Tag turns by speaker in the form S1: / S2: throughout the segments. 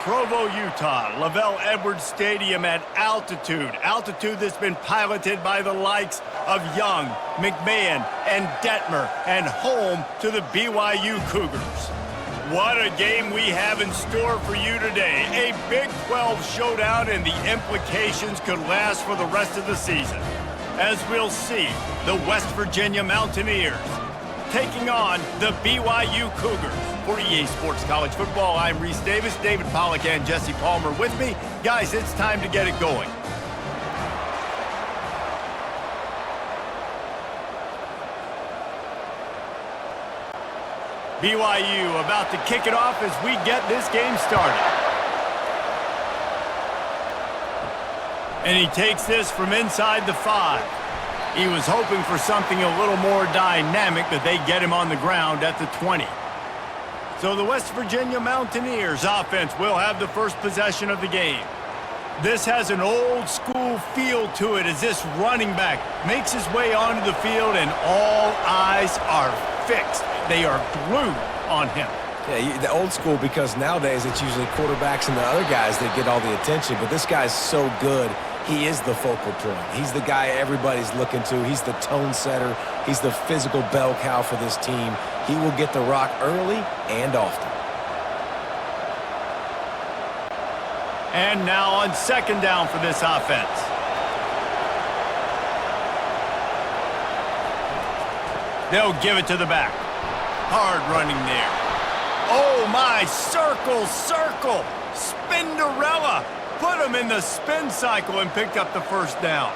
S1: Provo, Utah, Lavelle Edwards Stadium at altitude. Altitude that's been piloted by the likes of Young, McMahon, and Detmer, and home to the BYU Cougars. What a game we have in store for you today. A Big 12 showdown, and the implications could last for the rest of the season. As we'll see, the West Virginia Mountaineers taking on the BYU Cougars. For EA Sports College Football, I'm Reese Davis, David Pollack, and Jesse Palmer with me. Guys, it's time to get it going. BYU about to kick it off as we get this game started. And he takes this from inside the 5. He was hoping for something a little more dynamic, but they get him on the ground at the 20. So the West Virginia Mountaineers offense will have the first possession of the game. This has an old school feel to it as this running back makes his way onto the field and all eyes are fixed. They are glued on him.
S2: Yeah, the old school, because nowadays it's usually quarterbacks and the other guys that get all the attention, but this guy's so good. He is the focal point. He's the guy everybody's looking to. He's the tone setter. He's the physical bell cow for this team. He will get the rock early and often.
S1: And now on second down for this offense. They'll give it to the back. Hard running there. Oh my, circle, circle. Spinderella. Put him in the spin cycle and picked up the first down.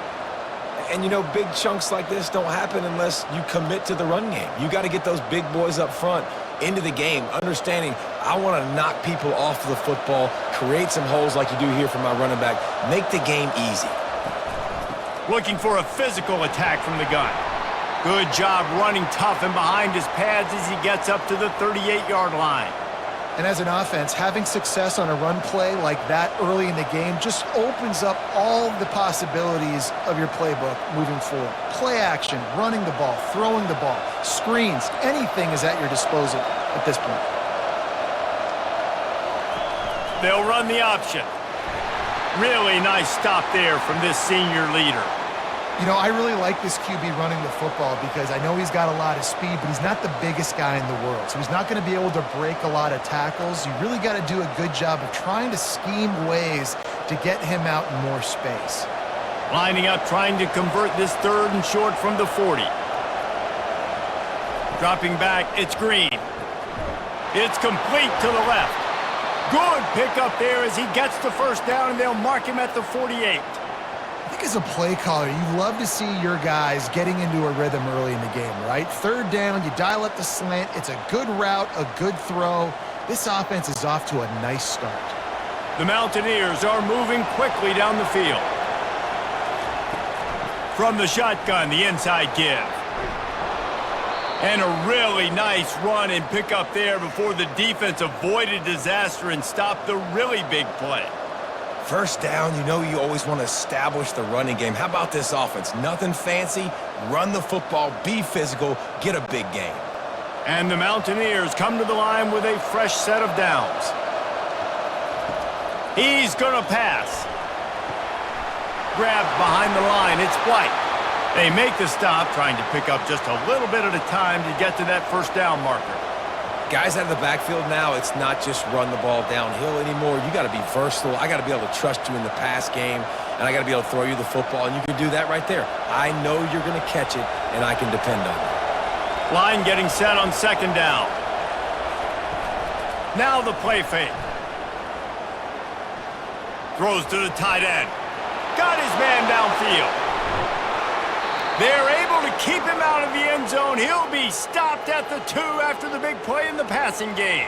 S2: And you know, big chunks like this don't happen unless you commit to the run game. You got to get those big boys up front into the game, understanding I want to knock people off the football, create some holes like you do here for my running back, make the game easy.
S1: Looking for a physical attack from the gun. Good job running tough and behind his pads as he gets up to the 38-yard line.
S3: And as an offense, having success on a run play like that early in the game just opens up all the possibilities of your playbook moving forward. Play action, running the ball, throwing the ball, screens, anything is at your disposal at this point.
S1: They'll run the option. Really nice stop there from this senior leader.
S3: You know, I really like this QB running the football because I know he's got a lot of speed, but he's not the biggest guy in the world. So he's not going to be able to break a lot of tackles. You really got to do a good job of trying to scheme ways to get him out in more space.
S1: Lining up, trying to convert this third and short from the 40. Dropping back, it's Green. It's complete to the left. Good pickup there as he gets the first down, and they'll mark him at the 48.
S3: I think as a play caller, you love to see your guys getting into a rhythm early in the game, right? Third down, you dial up the slant. It's a good route, a good throw. This offense is off to a nice start.
S1: The Mountaineers are moving quickly down the field. From the shotgun, the inside give. And a really nice run and pick up there before the defense avoided disaster and stopped the really big play.
S2: First down, you know you always want to establish the running game. How about this offense? Nothing fancy. Run the football, be physical, get a big game.
S1: And the Mountaineers come to the line with a fresh set of downs. He's going to pass. Grabbed behind the line, it's White. They make the stop, trying to pick up just a little bit at a time to get to that first down marker.
S2: Guys out of the backfield now, it's not just run the ball downhill anymore. You got to be versatile. I got to be able to trust you in the pass game, and I got to be able to throw you the football, and you can do that right there. I know you're going to catch it, and I can depend on it.
S1: Line getting set on second down. Now the play fake. Throws to the tight end. Got his man downfield. They're able to keep him out of the end zone. He'll be stopped at the 2 after the big play in the passing game.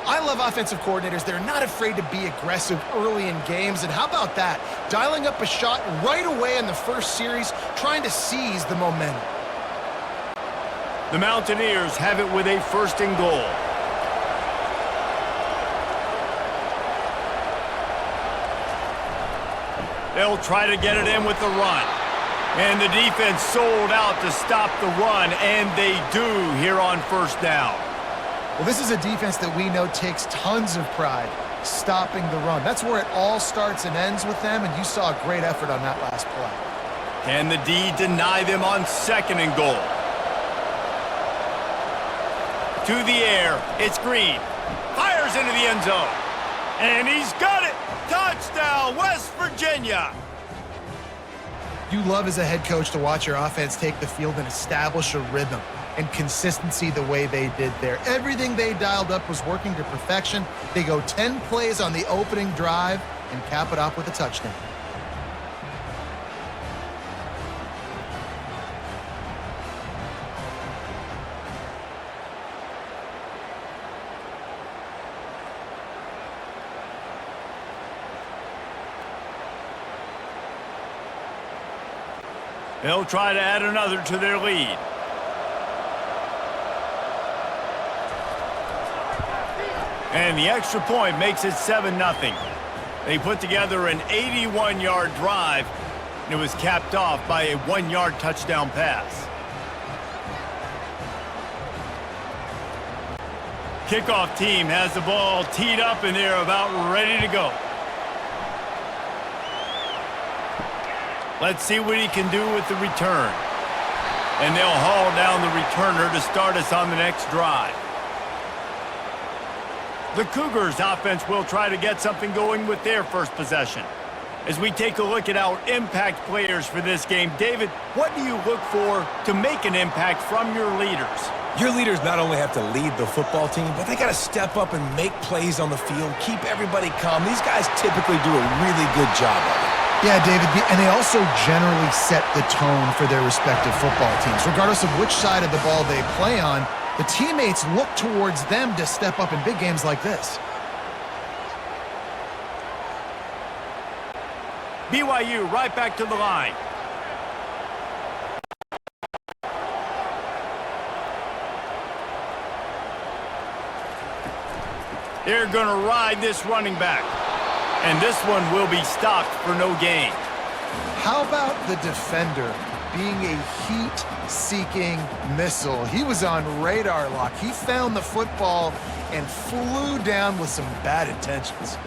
S3: I love offensive coordinators. They're not afraid to be aggressive early in games. And how about that? Dialing up a shot right away in the first series, trying to seize the momentum.
S1: The Mountaineers have it with a first and goal. They'll try to get it in with the run. And the defense sold out to stop the run, and they do here on first down.
S3: Well, this is a defense that we know takes tons of pride stopping the run. That's where it all starts and ends with them, and you saw a great effort on that last play.
S1: Can the D deny them on 2nd and goal? To the air, it's Green. Fires into the end zone. And he's got it! Touchdown, West Virginia!
S3: You love as a head coach to watch your offense take the field and establish a rhythm and consistency the way they did there. Everything they dialed up was working to perfection. They go 10 plays on the opening drive and cap it off with a touchdown.
S1: They'll try to add another to their lead. And the extra point makes it 7-0. They put together an 81-yard drive, and it was capped off by a 1-yard touchdown pass. Kickoff team has the ball teed up, and they're about ready to go. Let's see what he can do with the return. And they'll haul down the returner to start us on the next drive. The Cougars offense will try to get something going with their first possession. As we take a look at our impact players for this game, David, what do you look for to make an impact from your leaders?
S2: Your leaders not only have to lead the football team, but they got to step up and make plays on the field, keep everybody calm. These guys typically do a really good job of it.
S3: Yeah, David, and they also generally set the tone for their respective football teams. Regardless of which side of the ball they play on, the teammates look towards them to step up in big games like this.
S1: BYU right back to the line. They're going to ride this running back. And this one will be stopped for no gain.
S3: How about the defender being a heat-seeking missile? He was on radar lock. He found the football and flew down with some bad intentions.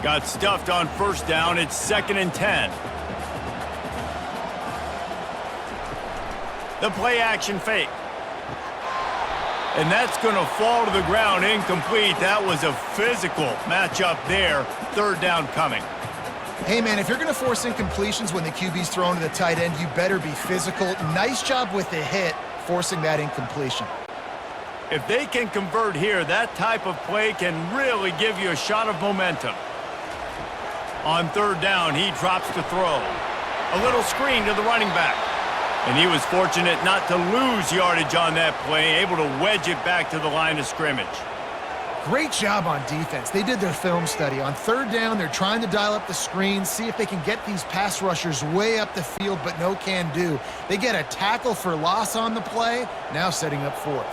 S1: Got stuffed on 1st down. It's 2nd and 10. The play action fake. And that's going to fall to the ground incomplete. That was a physical matchup there. 3rd down coming.
S3: Hey, man, if you're going to force incompletions when the QB's thrown to the tight end, you better be physical. Nice job with the hit, forcing that incompletion.
S1: If they can convert here, that type of play can really give you a shot of momentum. On 3rd down, he drops to throw. A little screen to the running back. And he was fortunate not to lose yardage on that play, able to wedge it back to the line of scrimmage.
S3: Great job on defense. They did their film study. On 3rd down, they're trying to dial up the screen, see if they can get these pass rushers way up the field, but no can do. They get a tackle for loss on the play, now setting up 4th.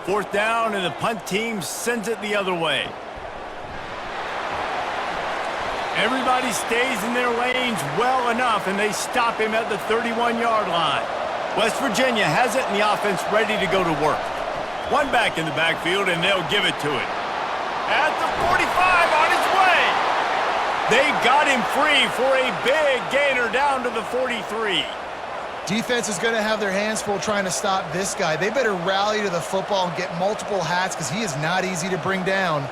S1: 4th down, and the punt team sends it the other way. Everybody stays in their lanes well enough, and they stop him at the 31-yard line. West Virginia has it, and the offense ready to go to work. One back in the backfield, and they'll give it to it. At the 45, on his way. They got him free for a big gainer down to the 43.
S3: Defense is going to have their hands full trying to stop this guy. They better rally to the football and get multiple hats because he is not easy to bring down.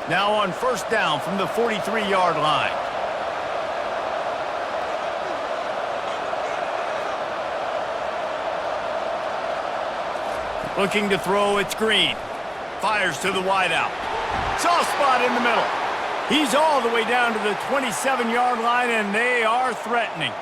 S1: Now on 1st down from the 43-yard line. Looking to throw, it's Green. Fires to the wideout. Soft spot in the middle. He's all the way down to the 27-yard line, and they are threatening.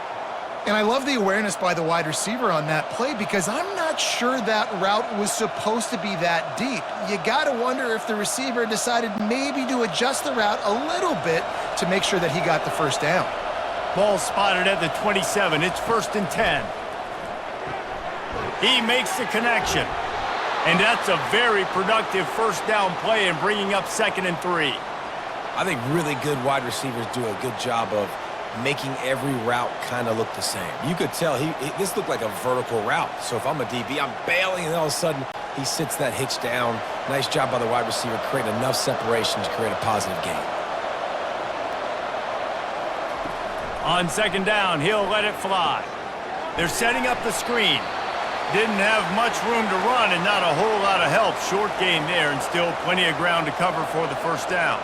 S3: And I love the awareness by the wide receiver on that play because I'm not sure that route was supposed to be that deep. You got to wonder if the receiver decided maybe to adjust the route a little bit to make sure that he got the 1st down.
S1: Ball spotted at the 27. It's 1st and 10. He makes the connection. And that's a very productive 1st down play and bringing up 2nd and 3.
S2: I think really good wide receivers do a good job of making every route kind of look the same. You could tell this looked like a vertical route. So if I'm a DB, I'm bailing, and all of a sudden He sits that hitch down. Nice job by the wide receiver, creating enough separation to create a positive gain.
S1: On second down, he'll let it fly. They're setting up the screen. Didn't have much room to run and not a whole lot of help. Short gain there and still plenty of ground to cover for the first down.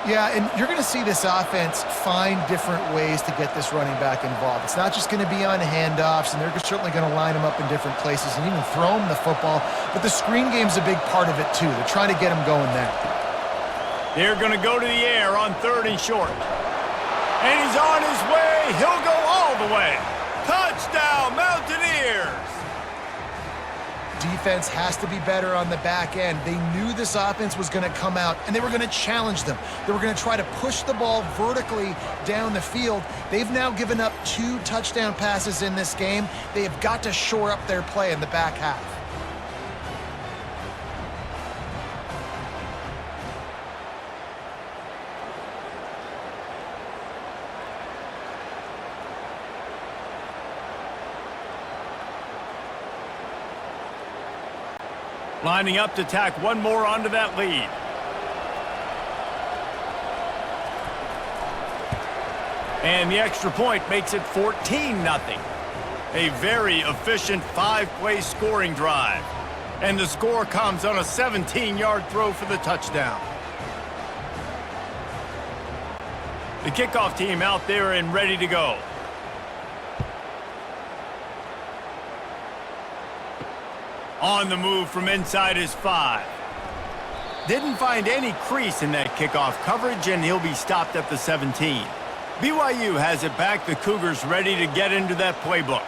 S3: Yeah, and you're going to see this offense find different ways to get this running back involved. It's not just going to be on handoffs, and they're certainly going to line him up in different places and even throw him the football. But the screen game's a big part of it, too. They're trying to get him going there.
S1: They're going to go to the air on 3rd and short. And he's on his way. He'll go all the way. Touchdown, Mountaineers!
S3: Defense has to be better on the back end. They knew this offense was going to come out, and they were going to challenge them. They were going to try to push the ball vertically down the field. They've now given up 2 touchdown passes in this game. They have got to shore up their play in the back half.
S1: Lining up to tack one more onto that lead. And the extra point makes it 14-0. A very efficient 5-play scoring drive. And the score comes on a 17-yard throw for the touchdown. The kickoff team out there and ready to go. On the move from inside his 5. Didn't find any crease in that kickoff coverage, and he'll be stopped at the 17. BYU has it back. The Cougars ready to get into that playbook.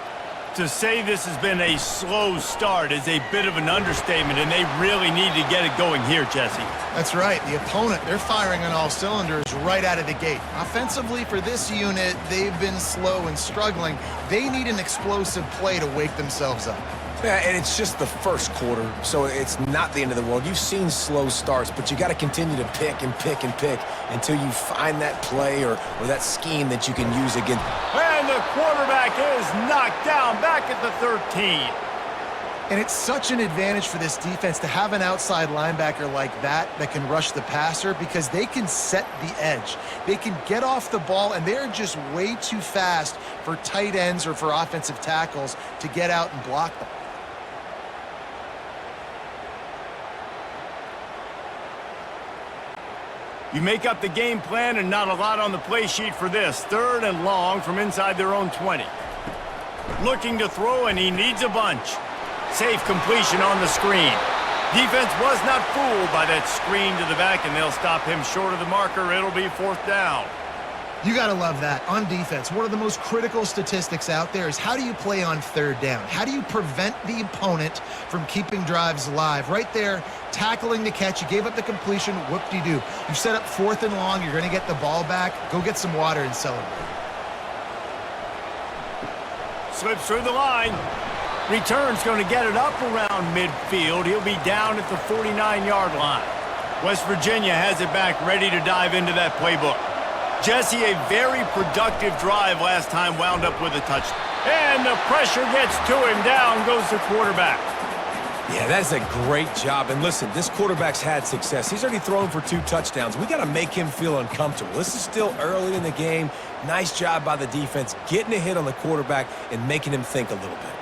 S1: To say this has been a slow start is a bit of an understatement, and they really need to get it going here, Jesse.
S3: That's right. The opponent, they're firing on all cylinders right out of the gate. Offensively for this unit, they've been slow and struggling. They need an explosive play to wake themselves up.
S2: Yeah, and it's just the first quarter, so it's not the end of the world. You've seen slow starts, but you got to continue to pick and pick and pick until you find that play or that scheme that you can use again.
S1: And the quarterback is knocked down back at the 13.
S3: And it's such an advantage for this defense to have an outside linebacker like that can rush the passer because they can set the edge. They can get off the ball, and they're just way too fast for tight ends or for offensive tackles to get out and block them.
S1: You make up the game plan and not a lot on the play sheet for this. 3rd and long from inside their own 20. Looking to throw, and he needs a bunch. Safe completion on the screen. Defense was not fooled by that screen to the back, and they'll stop him short of the marker. It'll be 4th down.
S3: You got to love that. On defense, one of the most critical statistics out there is how do you play on 3rd down? How do you prevent the opponent from keeping drives alive? Right there, tackling the catch. You gave up the completion. Whoop-de-doo. You set up 4th and long. You're going to get the ball back. Go get some water and celebrate.
S1: Slips through the line. Return's going to get it up around midfield. He'll be down at the 49-yard line. West Virginia has it back, ready to dive into that playbook. Jesse, a very productive drive last time, wound up with a touchdown. And the pressure gets to him. Down goes the quarterback.
S2: Yeah, that's a great job. And listen, this quarterback's had success. He's already thrown for 2 touchdowns. We got to make him feel uncomfortable. This is still early in the game. Nice job by the defense, getting a hit on the quarterback and making him think a little bit.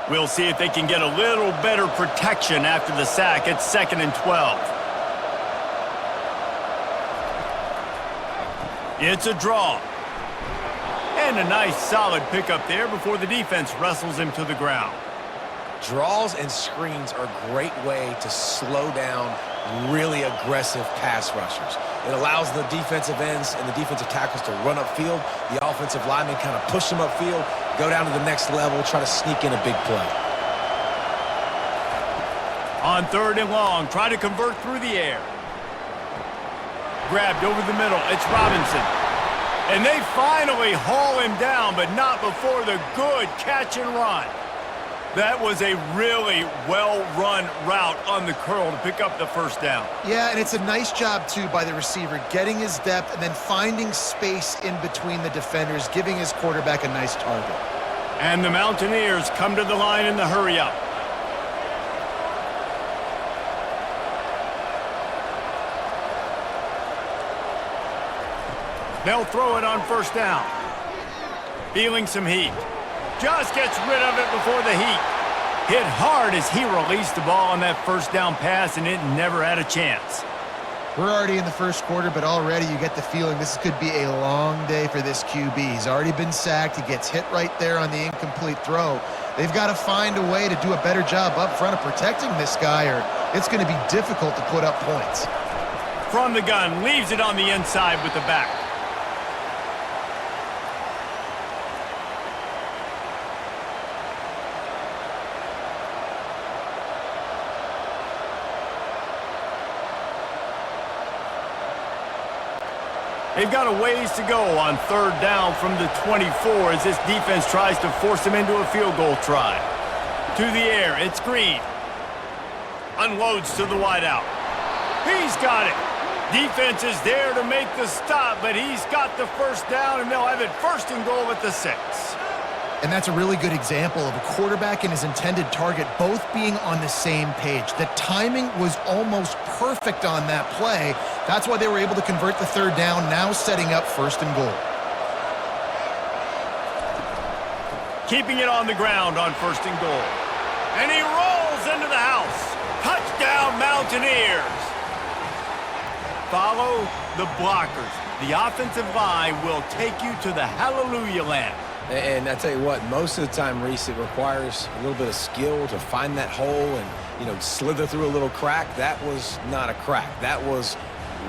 S1: We'll see if they can get a little better protection after the sack. It's 2nd and 12. It's a draw. And a nice solid pickup there before the defense wrestles him to the ground.
S2: Draws and screens are a great way to slow down really aggressive pass rushers. It allows the defensive ends and the defensive tackles to run upfield. The offensive linemen kind of push them upfield, go down to the next level, try to sneak in a big play.
S1: On 3rd and long, try to convert through the air. Grabbed over the middle, it's Robinson. And they finally haul him down, but not before the good catch and run. That was a really well-run route on the curl to pick up the first down.
S3: Yeah, and it's a nice job, too, by the receiver, getting his depth and then finding space in between the defenders, giving his quarterback a nice target.
S1: And the Mountaineers come to the line in the hurry-up. They'll throw it on first down. Feeling some heat. Just gets rid of it before the heat. Hit hard as he released the ball on that first down pass, and it never had a chance.
S3: We're already in the first quarter, but already you get the feeling this could be a long day for this QB. He's already been sacked. He gets hit right there on the incomplete throw. They've got to find a way to do a better job up front of protecting this guy, or it's going to be difficult to put up points.
S1: From the gun, leaves it on the inside with the back. They've got a ways to go on third down from the 24 as this defense tries to force them into a field goal try. To the air, it's Green. Unloads to the wideout. He's got it. Defense is there to make the stop, but he's got the first down, and they'll have it first and goal at the 6.
S3: And that's a really good example of a quarterback and his intended target both being on the same page. The timing was almost perfect on that play. That's why they were able to convert the third down, now setting up first and goal.
S1: Keeping it on the ground on first and goal. And he rolls into the house. Touchdown, Mountaineers. Follow the blockers. The offensive line will take you to the hallelujah land.
S2: And I tell you what, most of the time, Reese, it requires a little bit of skill to find that hole and, slither through a little crack. That was not a crack. That was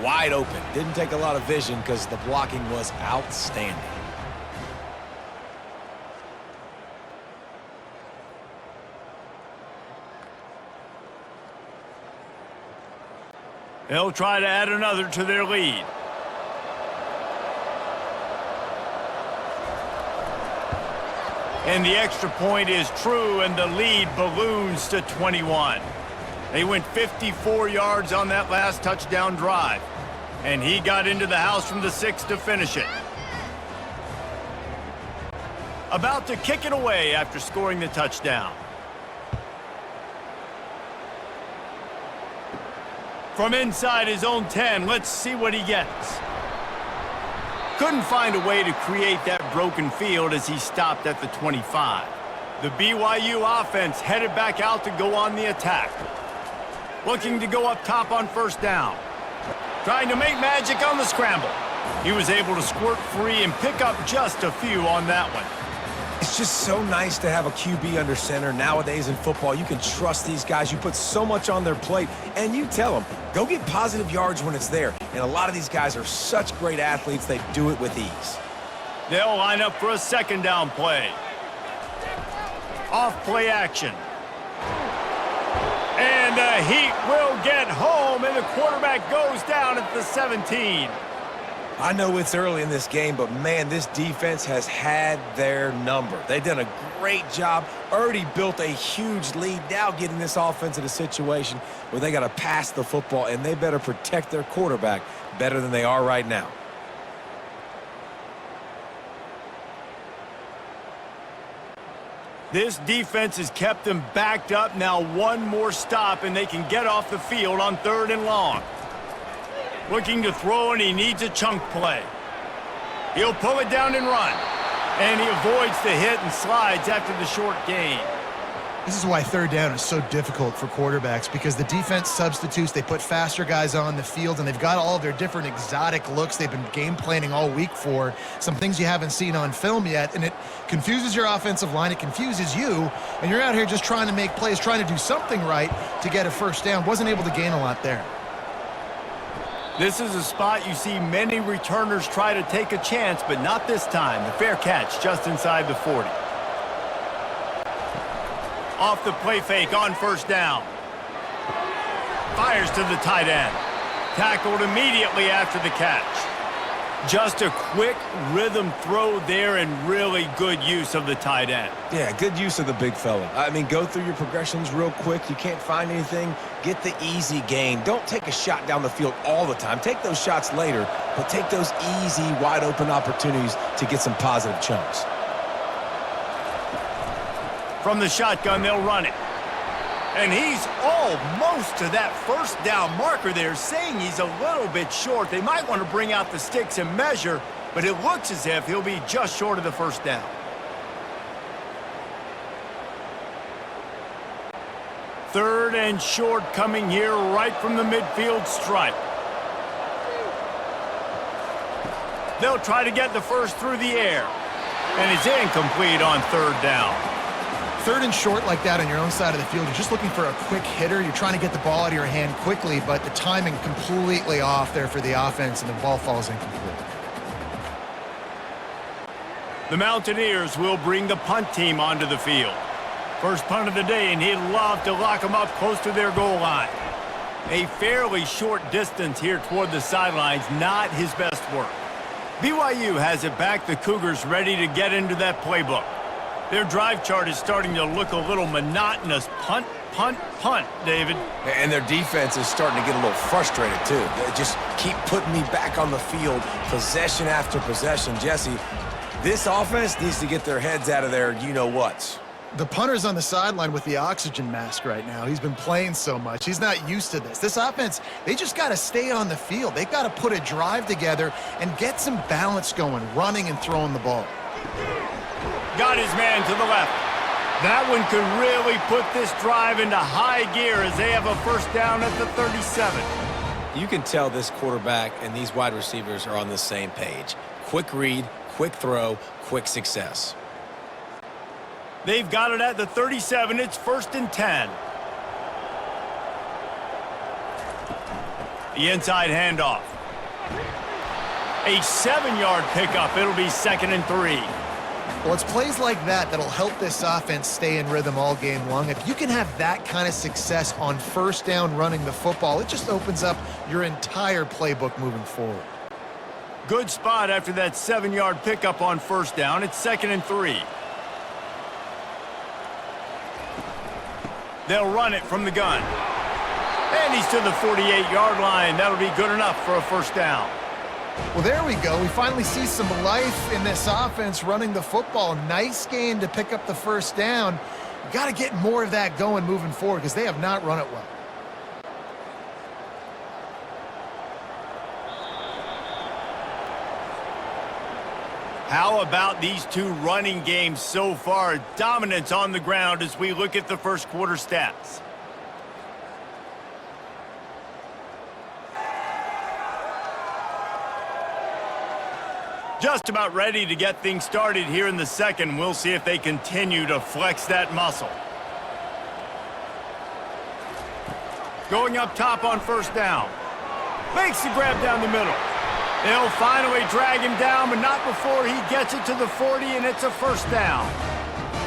S2: wide open. Didn't take a lot of vision because the blocking was outstanding.
S1: They'll try to add another to their lead. And the extra point is true, and the lead balloons to 21. They went 54 yards on that last touchdown drive. And he got into the house from the 6 to finish it. About to kick it away after scoring the touchdown. From inside his own 10, let's see what he gets. Couldn't find a way to create that broken field as he stopped at the 25. The BYU offense headed back out to go on the attack. Looking to go up top on first down. Trying to make magic on the scramble. He was able to squirt free and pick up just a few on that one.
S2: It's just so nice to have a QB under center. Nowadays in football, you can trust these guys. You put so much on their plate, and you tell them, go get positive yards when it's there. And a lot of these guys are such great athletes, they do it with ease.
S1: They'll line up for a second down play. Off play action. And the Heat will get home, and the quarterback goes down at the 17.
S2: I know it's early in this game, but, man, this defense has had their number. They've done a great job, already built a huge lead, now getting this offense in a situation where they got to pass the football, and they better protect their quarterback better than they are right now.
S1: This defense has kept them backed up. Now one more stop, and they can get off the field on third and long. Looking to throw, and he needs a chunk play. He'll pull it down and run. And he avoids the hit and slides after the short gain.
S3: This is why third down is so difficult for quarterbacks, because the defense substitutes. They put faster guys on the field, and they've got all of their different exotic looks they've been game planning all week for, some things you haven't seen on film yet, and it confuses your offensive line. It confuses you, and you're out here just trying to make plays, trying to do something right to get a first down. Wasn't able to gain a lot there.
S1: This is a spot you see many returners try to take a chance, but not this time. The fair catch just inside the 40. Off the play fake on first down. Fires to the tight end. Tackled immediately after the catch. Just a quick rhythm throw there and really good use of the tight end.
S2: Yeah, good use of the big fella. I mean, go through your progressions real quick. You can't find anything. Get the easy gain. Don't take a shot down the field all the time. Take those shots later, but take those easy, wide-open opportunities to get some positive chunks.
S1: From the shotgun, they'll run it. And he's almost to that first down marker there, saying he's a little bit short. They might want to bring out the sticks and measure, but it looks as if he'll be just short of the first down. Third and short coming here right from the midfield stripe. They'll try to get the first through the air. And it's incomplete on third down.
S3: Third and short like that on your own side of the field, you're just looking for a quick hitter. You're trying to get the ball out of your hand quickly, but the timing completely off there for the offense, and the ball falls incomplete.
S1: The Mountaineers will bring the punt team onto the field. First punt of the day, and he'd love to lock them up close to their goal line. A fairly short distance here toward the sidelines, not his best work. BYU has it back. The Cougars ready to get into that playbook. Their drive chart is starting to look a little monotonous. Punt, punt, punt, David.
S2: And their defense is starting to get a little frustrated, too. They just keep putting me back on the field, possession after possession. Jesse, this offense needs to get their heads out of their you-know-whats.
S3: The punter's on the sideline with the oxygen mask right now. He's been playing so much. He's not used to this. This offense, they just got to stay on the field. They've got to put a drive together and get some balance going, running and throwing the ball.
S1: Got his man to the left. That one could really put this drive into high gear as they have a first down at the 37.
S2: You can tell this quarterback and these wide receivers are on the same page. Quick read, quick throw, quick success.
S1: They've got it at the 37. It's first and 10. The inside handoff. A 7-yard pickup. It'll be second and 3.
S3: Well, it's plays like that that'll help this offense stay in rhythm all game long. If you can have that kind of success on first down running the football, it just opens up your entire playbook moving forward.
S1: Good spot after that 7-yard pickup on first down. It's second and 3. They'll run it from the gun. And he's to the 48-yard line. That'll be good enough for a first down.
S3: Well, there we go. We finally see some life in this offense running the football. Nice game to pick up the first down. You got to get more of that going moving forward because they have not run it well.
S1: How about these two running games so far? Dominance on the ground as we look at the first quarter stats. Just about ready to get things started here in the second. We'll see if they continue to flex that muscle. Going up top on first down. Makes the grab down the middle. They'll finally drag him down, but not before he gets it to the 40, and it's a first down.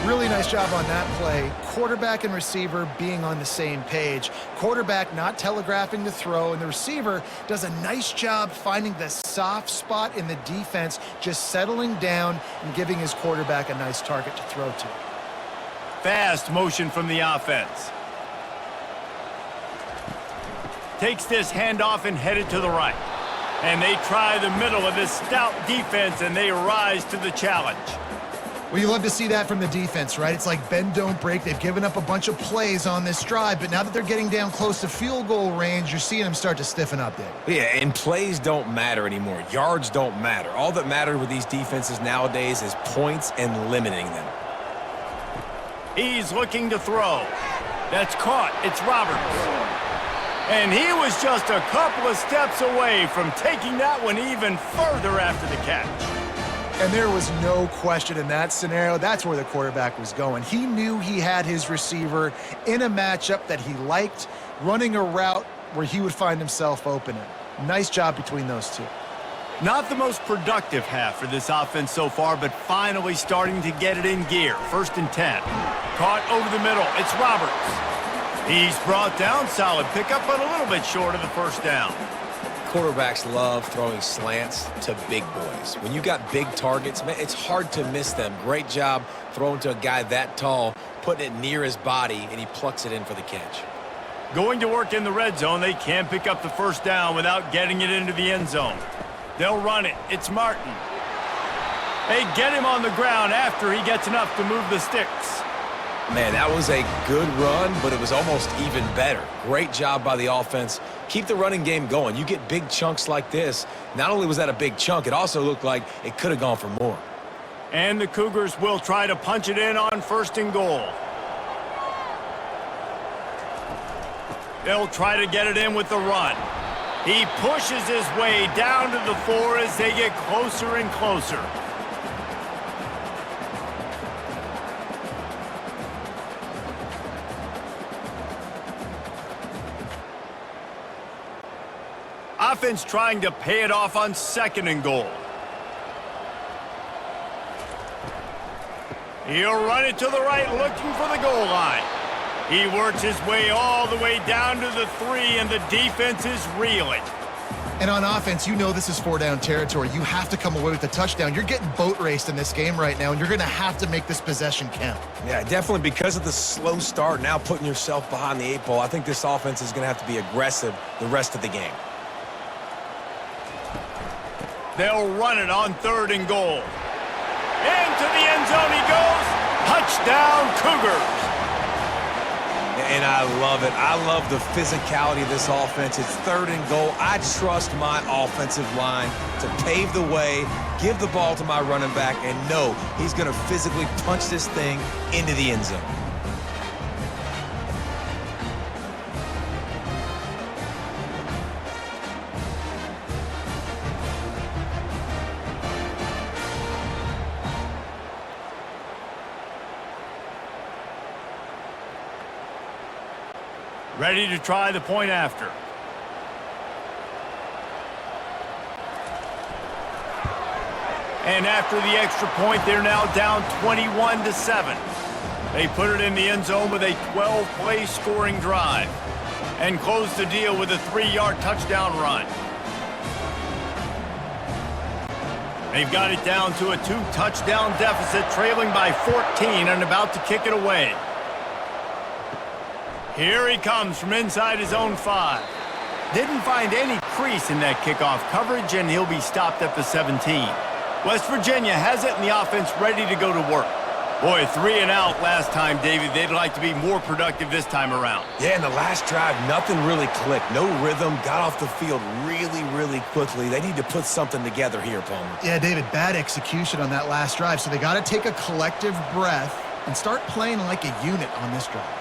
S3: Really nice job on that play. Quarterback and receiver being on the same page. Quarterback not telegraphing the throw, and the receiver does a nice job finding the soft spot in the defense, just settling down and giving his quarterback a nice target to throw to.
S1: Fast motion from the offense. Takes this handoff and headed to the right. And they try the middle of this stout defense, and they rise to the challenge.
S3: Well, you love to see that from the defense, right? It's like bend, don't break. They've given up a bunch of plays on this drive, but now that they're getting down close to field goal range, you're seeing them start to stiffen up there.
S2: Yeah, and plays don't matter anymore. Yards don't matter. All that matters with these defenses nowadays is points and limiting them.
S1: He's looking to throw. That's caught. It's Roberts. And he was just a couple of steps away from taking that one even further after the catch.
S3: And there was no question in that scenario. That's where the quarterback was going. He knew he had his receiver in a matchup that he liked, running a route where he would find himself open. Nice job between those two.
S1: Not the most productive half for this offense so far, but finally starting to get it in gear. First and 10. Caught over the middle. It's Roberts. He's brought down. Solid pickup, but a little bit short of the first down.
S2: quarterbacks love throwing slants to big boys. When you got big targets, man, it's hard to miss them. Great job throwing to a guy that tall, putting it near his body, and he plucks it in for the catch.
S1: Going to work in the red zone, they can't pick up the first down without getting it into the end zone. They'll run it. It's Martin. They get him on the ground after he gets enough to move the sticks.
S2: Man, that was a good run, but it was almost even better. Great job by the offense. Keep the running game going. You get big chunks like this. Not only was that a big chunk, it also looked like it could have gone for more.
S1: And the Cougars will try to punch it in on 1st and goal. They'll try to get it in with the run. He pushes his way down to the 4 as they get closer and closer. Offense trying to pay it off on 2nd and goal. He'll run it to the right, looking for the goal line. He works his way all the way down to the 3, and the defense is reeling.
S3: And on offense, you know this is 4-down territory. You have to come away with a touchdown. You're getting boat raced in this game right now, and you're going to have to make this possession count.
S2: Yeah, definitely because of the slow start, now putting yourself behind the 8 ball, I think this offense is going to have to be aggressive the rest of the game.
S1: They'll run it on 3rd and goal. Into the end zone he goes. Touchdown, Cougars.
S2: And I love it. I love the physicality of this offense. It's 3rd and goal. I trust my offensive line to pave the way, give the ball to my running back, and know he's going to physically punch this thing into the end zone.
S1: Ready to try the point after. And after the extra point, they're now down 21-7. They put it in the end zone with a 12-play scoring drive and close the deal with a 3-yard touchdown run. They've got it down to a 2-touchdown deficit, trailing by 14 and about to kick it away. Here he comes from inside his own 5. Didn't find any crease in that kickoff coverage, and he'll be stopped at the 17. West Virginia has it, and the offense ready to go to work. Boy, 3 and out last time, David. They'd like to be more productive this time around.
S2: Yeah, in the last drive, nothing really clicked. No rhythm, got off the field really, really quickly. They need to put something together here, Palmer.
S3: Yeah, David, bad execution on that last drive, so they got to take a collective breath and start playing like a unit on this drive.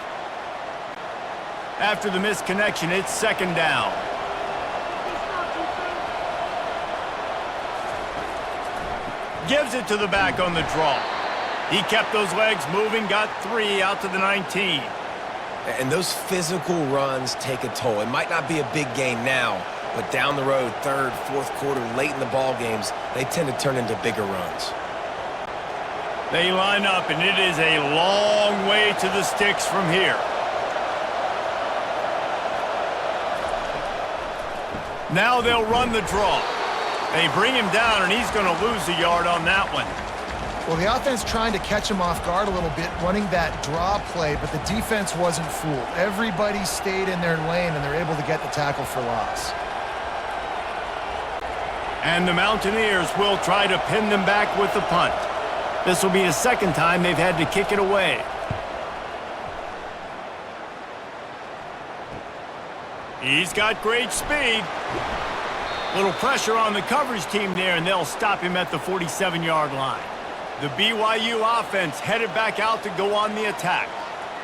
S1: After the missed connection, it's 2nd down. Gives it to the back on the draw. He kept those legs moving, got 3 out to the 19.
S2: And those physical runs take a toll. It might not be a big gain now, but down the road, 3rd, 4th quarter, late in the ball games, they tend to turn into bigger runs.
S1: They line up, and it is a long way to the sticks from here. Now they'll run the draw. They bring him down, and he's going to lose a yard on that one.
S3: Well, the offense trying to catch him off guard a little bit, running that draw play, but the defense wasn't fooled. Everybody stayed in their lane, and they're able to get the tackle for loss.
S1: And the Mountaineers will try to pin them back with the punt. This will be the 2nd time they've had to kick it away. He's got great speed. Little pressure on the coverage team there, and they'll stop him at the 47-yard line. The BYU offense headed back out to go on the attack.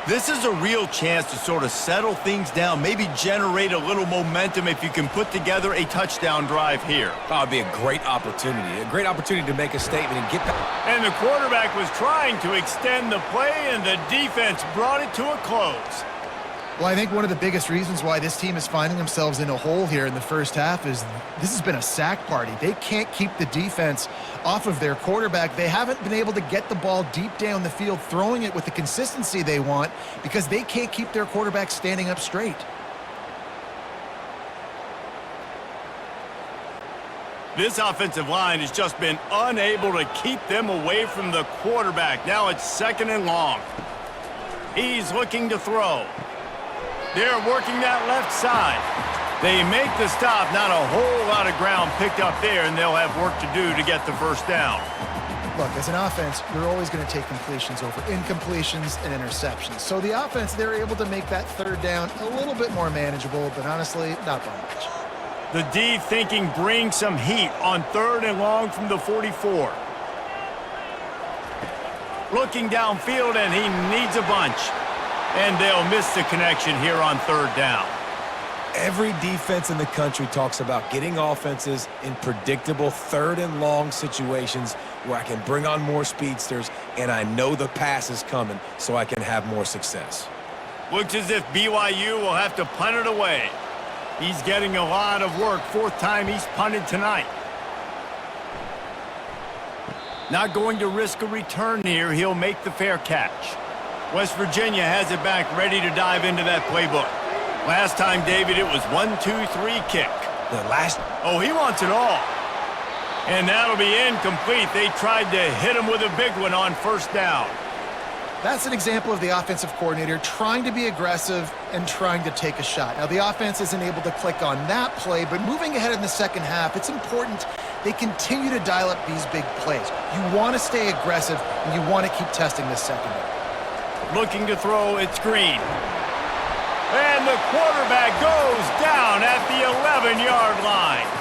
S1: This is a real chance to sort of settle things down, maybe generate a little momentum if you can put together a touchdown drive here.
S2: Oh, it'd be a great opportunity to make a statement and get back.
S1: And the quarterback was trying to extend the play, and the defense brought it to a close.
S3: Well, I think one of the biggest reasons why this team is finding themselves in a hole here in the first half is this has been a sack party. They can't keep the defense off of their quarterback. They haven't been able to get the ball deep down the field, throwing it with the consistency they want because they can't keep their quarterback standing up straight.
S1: This offensive line has just been unable to keep them away from the quarterback. Now it's 2nd and long. He's looking to throw. They're working that left side. They make the stop. Not a whole lot of ground picked up there, and they'll have work to do to get the first down.
S3: Look, as an offense, you're always going to take completions over incompletions and interceptions. So the offense, they're able to make that 3rd down a little bit more manageable, but honestly, not by much.
S1: The D thinking bring some heat on 3rd and long from the 44. Looking downfield, and he needs a bunch. And they'll miss the connection here on 3rd down.
S2: Every defense in the country talks about getting offenses in predictable 3rd and long situations where I can bring on more speedsters and I know the pass is coming so I can have more success.
S1: Looks as if BYU will have to punt it away. He's getting a lot of work. 4th time he's punted tonight. Not going to risk a return here. He'll make the fair catch. West Virginia has it back, ready to dive into that playbook. Last time, David, it was 1-2-3 kick. Oh, he wants it all. And that'll be incomplete. They tried to hit him with a big one on 1st down.
S3: That's an example of the offensive coordinator trying to be aggressive and trying to take a shot. Now, the offense isn't able to click on that play, but moving ahead in the 2nd half, it's important they continue to dial up these big plays. You want to stay aggressive, and you want to keep testing this secondary.
S1: Looking to throw, it's Green. And the quarterback goes down at the 11-yard line.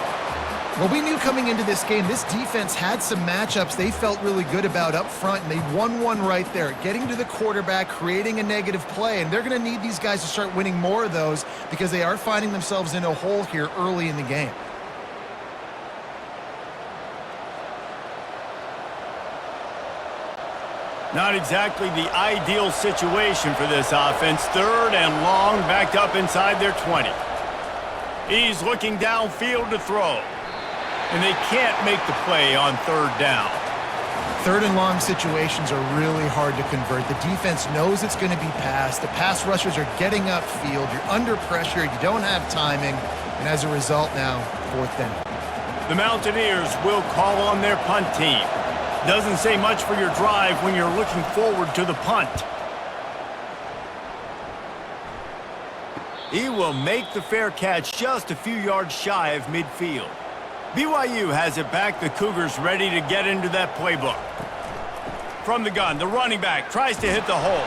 S3: Well, we knew coming into this game, this defense had some matchups they felt really good about up front, and they won one right there, getting to the quarterback, creating a negative play, and they're going to need these guys to start winning more of those because they are finding themselves in a hole here early in the game.
S1: Not exactly the ideal situation for this offense. 3rd and long, backed up inside their 20. He's looking downfield to throw. And they can't make the play on 3rd down.
S3: 3rd and long situations are really hard to convert. The defense knows it's going to be passed. The pass rushers are getting upfield. You're under pressure. You don't have timing. And as a result now, 4th down.
S1: The Mountaineers will call on their punt team. Doesn't say much for your drive when you're looking forward to the punt. He will make the fair catch just a few yards shy of midfield. BYU has it back. The Cougars ready to get into that playbook. From the gun, the running back tries to hit the hole.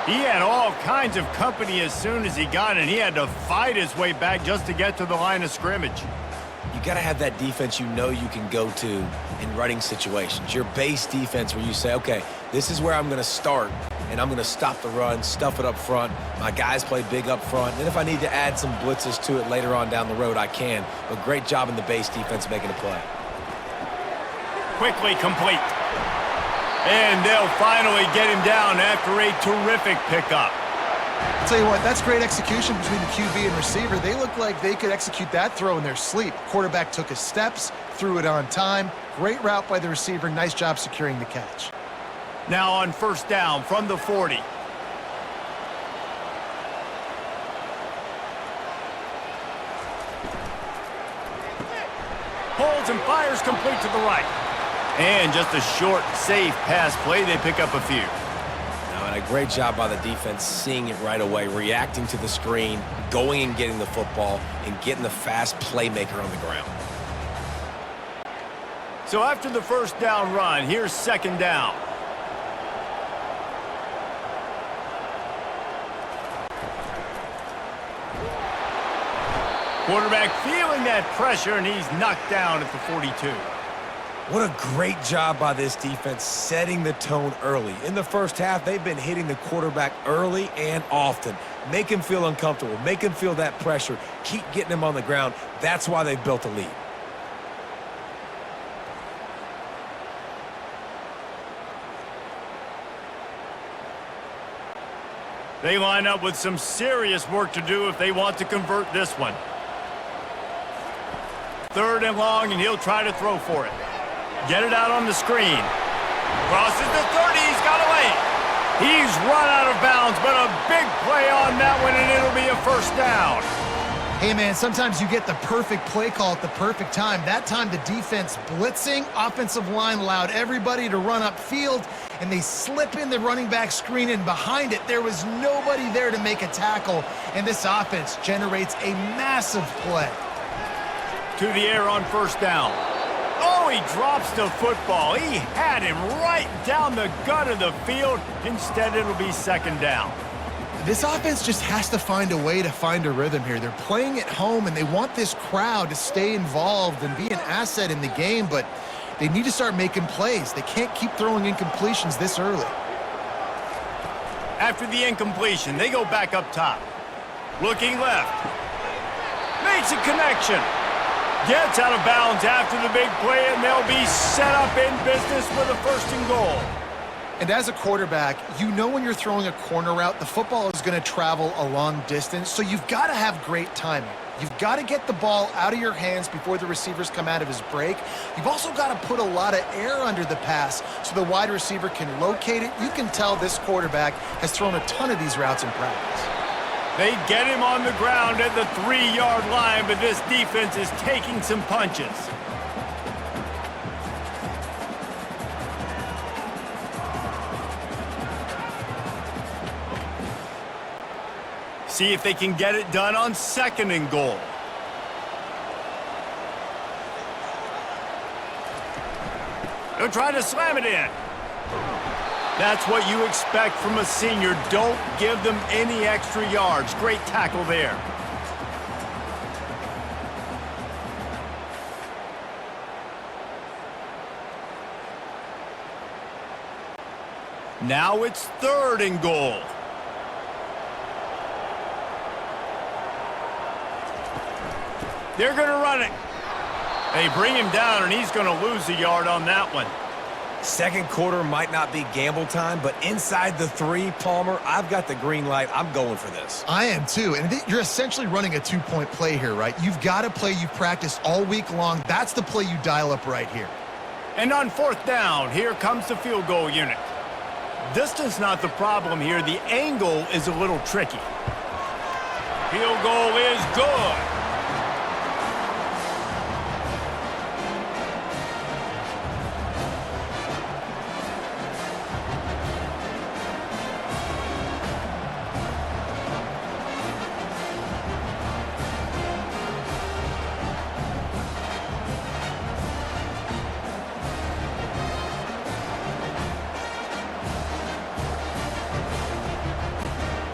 S1: He had all kinds of company as soon as he got it, and he had to fight his way back just to get to the line of scrimmage.
S2: You got to have that defense you know you can go to in running situations. Your base defense where you say, okay, this is where I'm going to start, and I'm going to stop the run, stuff it up front. My guys play big up front. And if I need to add some blitzes to it later on down the road, I can. But great job in the base defense making a play.
S1: Quickly complete. And they'll finally get him down after a terrific pickup.
S3: I'll tell you what, that's great execution between the QB and receiver. They look like they could execute that throw in their sleep. Quarterback took his steps, threw it on time. Great route by the receiver. Nice job securing the catch.
S1: Now on 1st down from the 40. Holds and fires complete to the right. And just a short, safe pass play. They pick up a few.
S2: And a great job by the defense seeing it right away, reacting to the screen, going and getting the football, and getting the fast playmaker on the ground.
S1: So after the 1st down run, here's 2nd down. Quarterback feeling that pressure, and he's knocked down at the 42.
S2: What a great job by this defense setting the tone early. In the 1st half, they've been hitting the quarterback early and often. Make him feel uncomfortable. Make him feel that pressure. Keep getting him on the ground. That's why they've built a lead.
S1: They line up with some serious work to do if they want to convert this one. 3rd and long, and he'll try to throw for it. Get it out on the screen. Crosses the 30. He's got away. He's run out of bounds, but a big play on that one, and it'll be a 1st down.
S3: Hey, man, sometimes you get the perfect play call at the perfect time. That time, the defense blitzing, offensive line allowed everybody to run upfield, and they slip in the running back screen, and behind it, there was nobody there to make a tackle, and this offense generates a massive play.
S1: To the air on first down. Oh, he drops the football. He had him right down the gut of the field. Instead, it'll be second down.
S3: This offense just has to find a way to find a rhythm here. They're playing at home, and they want this crowd to stay involved and be an asset in the game, but they need to start making plays. They can't keep throwing incompletions this early.
S1: After the incompletion, they go back up top. Looking left. Makes a connection. Gets out of bounds after the big play, and they'll be set up in business with a first and goal.
S3: And as a quarterback, you know when you're throwing a corner route, the football is going to travel a long distance, so you've got to have great timing. You've got to get the ball out of your hands before the receivers come out of his break. You've also got to put a lot of air under the pass so the wide receiver can locate it. You can tell this quarterback has thrown a ton of these routes in practice.
S1: They get him on the ground at the 3-yard line, but this defense is taking some punches. See if they can get it done on second and goal. They'll try to slam it in. That's what you expect from a senior. Don't give them any extra yards. Great tackle there. Now it's third and goal. They're going to run it. They bring him down, and he's going to lose a yard on that one.
S2: Second quarter might not be gamble time, but inside the 3, Palmer, I've got the green light. I'm going for this.
S3: I am too, and you're essentially running a 2-point play here, right? You've got a play you've practiced all week long. That's the play you dial up right here.
S1: And on fourth down, here comes the field goal unit. Distance not the problem here. The angle is a little tricky. Field goal is good.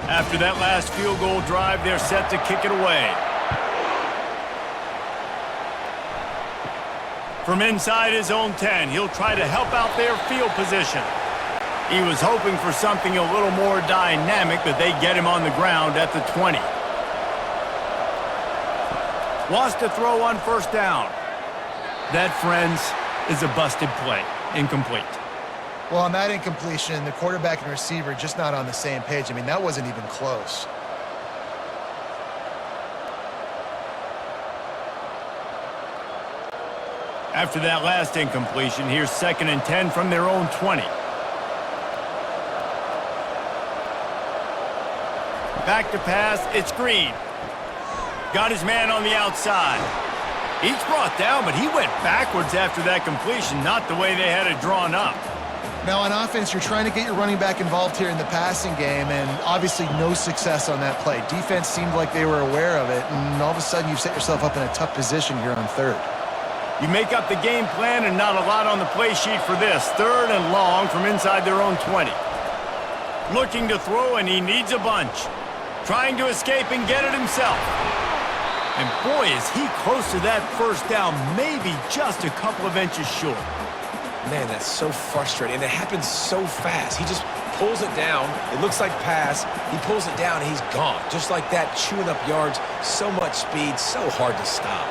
S1: After that last field goal drive, they're set to kick it away. From inside his own 10, he'll try to help out their field position. He was hoping for something a little more dynamic, but they get him on the ground at the 20. Wants to throw on first down. That, friends, is a busted play. Incomplete.
S3: Well, on that incompletion, the quarterback and receiver just not on the same page. I mean, that wasn't even close.
S1: After that last incompletion, here's second and 10 from their own 20. Back to pass, it's Green. Got his man on the outside. He's brought down, but he went backwards after that completion, not the way they had it drawn up.
S3: Now, on offense, you're trying to get your running back involved here in the passing game, and obviously no success on that play. Defense seemed like they were aware of it, and all of a sudden you've set yourself up in a tough position here on third.
S1: You make up the game plan and not a lot on the play sheet for this. Third and long from inside their own 20. Looking to throw, and he needs a bunch. Trying to escape and get it himself. And boy, is he close to that first down, maybe just a couple of inches short.
S2: Man, that's so frustrating, and it happens so fast. He just pulls it down. It looks like pass. He pulls it down, and he's gone. Just like that, chewing up yards. So much speed, so hard to stop.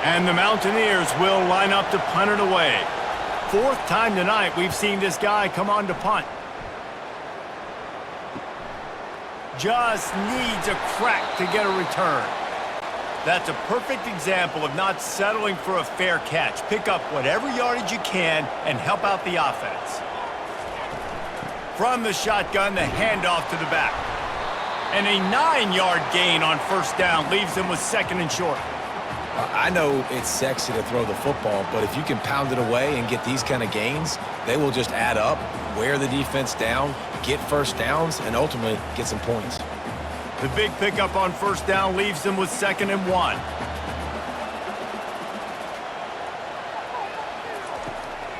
S1: And the Mountaineers will line up to punt it away. Fourth time tonight we've seen this guy come on to punt. Just needs a crack to get a return. That's a perfect example of not settling for a fair catch. Pick up whatever yardage you can and help out the offense. From the shotgun, the handoff to the back. And a 9-yard gain on first down leaves them with 2nd and short.
S2: I know it's sexy to throw the football, but if you can pound it away and get these kind of gains, they will just add up, wear the defense down, get first downs, and ultimately get some points.
S1: The big pickup on first down leaves them with 2nd and 1.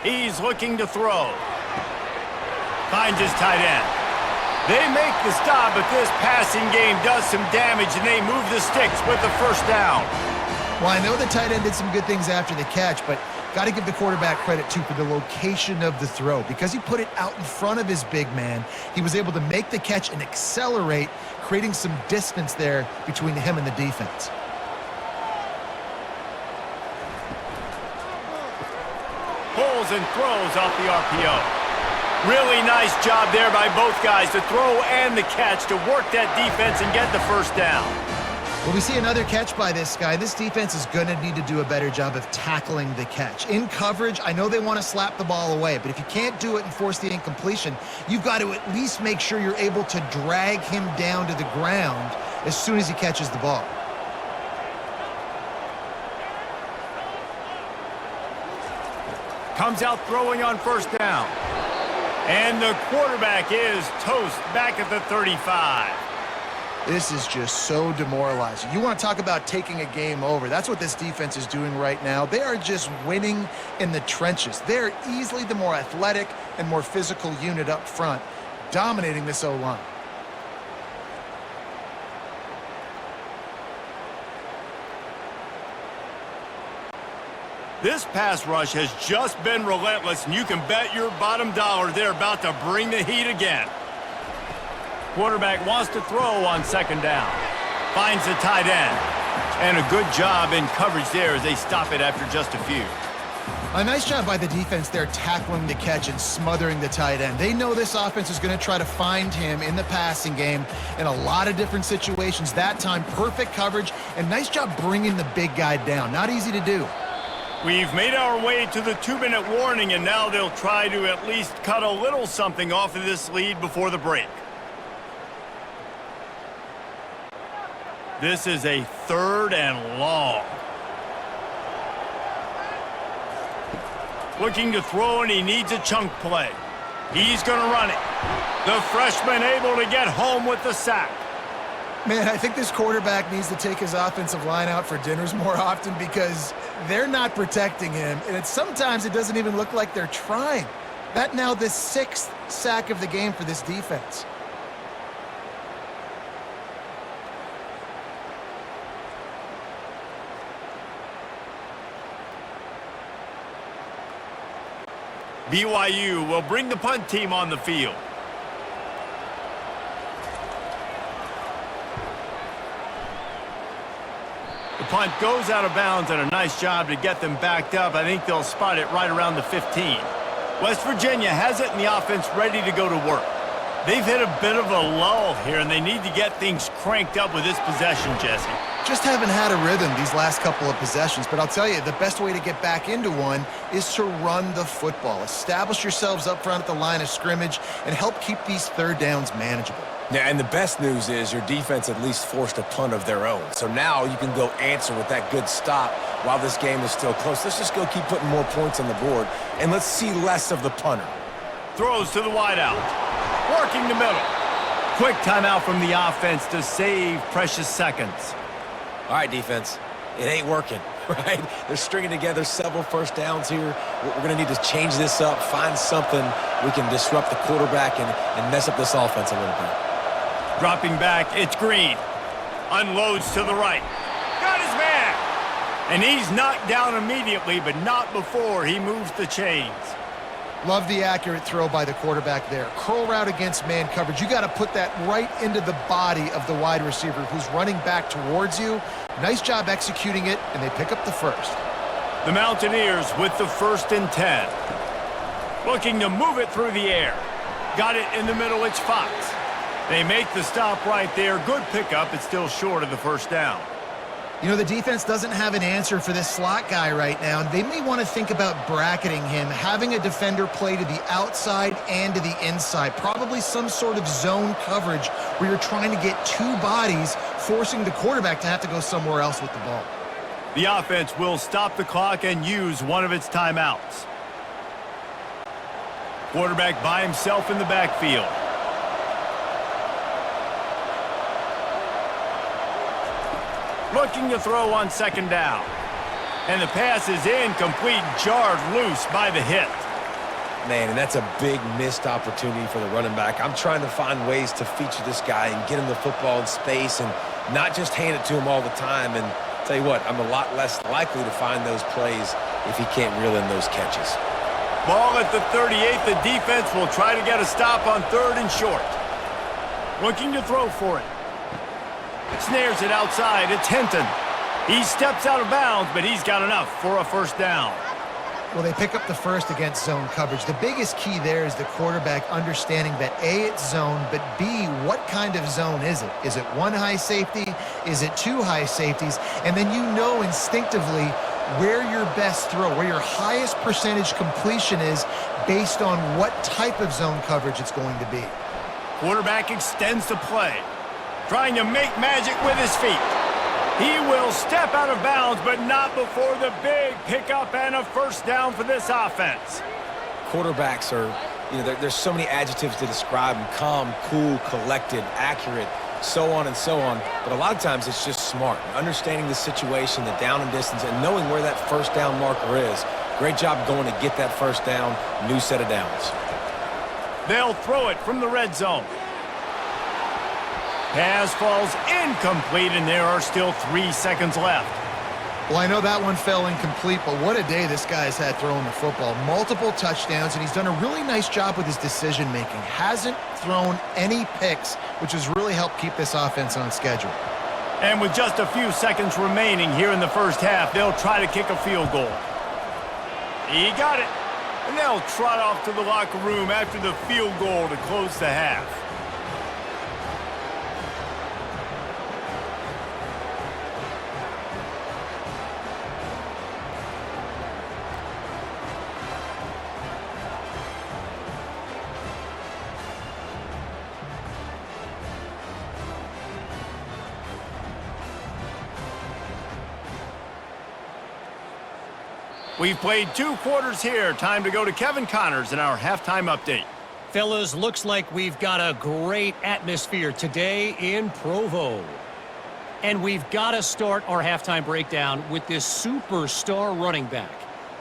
S1: He's looking to throw. Finds his tight end. They make the stop, but this passing game does some damage, and they move the sticks with the first down.
S3: Well, I know the tight end did some good things after the catch, but got to give the quarterback credit, too, for the location of the throw. Because he put it out in front of his big man, he was able to make the catch and accelerate, creating some distance there between him and the defense.
S1: Pulls and throws off the RPO. Really nice job there by both guys to throw and the catch to work that defense and get the first down.
S3: Well, we see another catch by this guy. This defense is going to need to do a better job of tackling the catch. In coverage, I know they want to slap the ball away, but if you can't do it and force the incompletion, you've got to at least make sure you're able to drag him down to the ground as soon as he catches the ball.
S1: Comes out throwing on first down. And the quarterback is toast back at the 35.
S3: This is just so demoralizing. You want to talk about taking a game over. That's what this defense is doing right now. They are just winning in the trenches. They're easily the more athletic and more physical unit up front, dominating this O-line.
S1: This pass rush has just been relentless, and you can bet your bottom dollar they're about to bring the heat again. Quarterback wants to throw on 2nd down. Finds the tight end. And a good job in coverage there as they stop it after just a few.
S3: A nice job by the defense there tackling the catch and smothering the tight end. They know this offense is going to try to find him in the passing game in a lot of different situations. That time, perfect coverage, and nice job bringing the big guy down. Not easy to do.
S1: We've made our way to the 2-minute warning, and now they'll try to at least cut a little something off of this lead before the break. This is a 3rd and long. Looking to throw, and he needs a chunk play. He's going to run it. The freshman able to get home with the sack.
S3: Man, I think this quarterback needs to take his offensive line out for dinners more often because they're not protecting him, and sometimes it doesn't even look like they're trying. That now the 6th sack of the game for this defense.
S1: BYU will bring the punt team on the field. The punt goes out of bounds, and a nice job to get them backed up. I think they'll spot it right around the 15. West Virginia has it in the offense ready to go to work. They've hit a bit of a lull here, and they need to get things cranked up with this possession, Jesse.
S3: Just haven't had a rhythm these last couple of possessions, but I'll tell you, the best way to get back into one is to run the football. Establish yourselves up front at the line of scrimmage and help keep these 3rd downs manageable.
S2: Yeah, and the best news is your defense at least forced a punt of their own. So now you can go answer with that good stop while this game is still close. Let's just go keep putting more points on the board, and let's see less of the punter.
S1: Throws to the wideout. Working the middle. Quick timeout from the offense to save precious seconds.
S2: All right, defense, it ain't working, right? They're stringing together several first downs here. We're going to need to change this up, find something we can disrupt the quarterback and mess up this offense a little bit.
S1: Dropping back, it's Green. Unloads to the right. Got his man. And he's knocked down immediately, but not before he moves the chains.
S3: Love the accurate throw by the quarterback there. Curl route against man coverage. You got to put that right into the body of the wide receiver who's running back towards you. Nice job executing it, and they pick up the first.
S1: The Mountaineers with the 1st and 10. Looking to move it through the air. Got it in the middle, it's Fox. They make the stop right there. Good pickup, it's still short of the first down.
S3: You know, the defense doesn't have an answer for this slot guy right now. They may want to think about bracketing him, having a defender play to the outside and to the inside. Probably some sort of zone coverage where you're trying to get two bodies, forcing the quarterback to have to go somewhere else with the ball.
S1: The offense will stop the clock and use one of its timeouts. Quarterback by himself in the backfield. Looking to throw on second down. And the pass is incomplete, jarred loose by the hit.
S2: Man, and that's a big missed opportunity for the running back. I'm trying to find ways to feature this guy and get him the football in space and not just hand it to him all the time. And tell you what, I'm a lot less likely to find those plays if he can't reel in those catches.
S1: Ball at the 38. The defense will try to get a stop on 3rd and short. Looking to throw for it. Snares it outside. It's Hinton. He steps out of bounds, but he's got enough for a first down.
S3: Well, they pick up the first against zone coverage. The biggest key there is the quarterback understanding that A, it's zone, but B, what kind of zone is it? Is it one high safety? Is it two high safeties? And then you know instinctively where your best throw, where your highest percentage completion is based on what type of zone coverage it's going to be.
S1: Quarterback extends the play, trying to make magic with his feet. He will step out of bounds, but not before the big pickup and a first down for this offense.
S2: Quarterbacks are, there's so many adjectives to describe them: calm, cool, collected, accurate, so on and so on. But a lot of times it's just smart, understanding the situation, the down and distance, and knowing where that first down marker is. Great job going to get that first down, new set of downs.
S1: They'll throw it from the red zone. Pass falls incomplete, and there are still 3 seconds left.
S3: Well, I know that one fell incomplete, but what a day this guy's had throwing the football. Multiple touchdowns, and he's done a really nice job with his decision-making. Hasn't thrown any picks, which has really helped keep this offense on schedule.
S1: And with just a few seconds remaining here in the first half, they'll try to kick a field goal. He got it. And they'll trot off to the locker room after the field goal to close the half. We've played 2 quarters here. Time to go to Kevin Connors in our halftime update.
S4: Fellas, looks like we've got a great atmosphere today in Provo. And we've got to start our halftime breakdown with this superstar running back.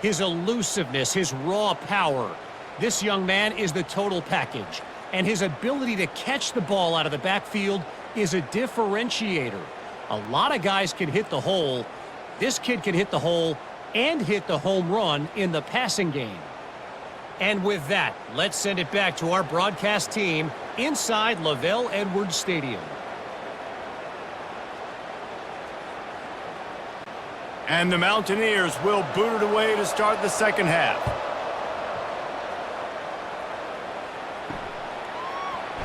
S4: His elusiveness, his raw power. This young man is the total package. And his ability to catch the ball out of the backfield is a differentiator. A lot of guys can hit the hole. This kid can hit the hole and hit the home run in the passing game. And with that, let's send it back to our broadcast team inside Lavelle Edwards Stadium.
S1: And the Mountaineers will boot it away to start the second half.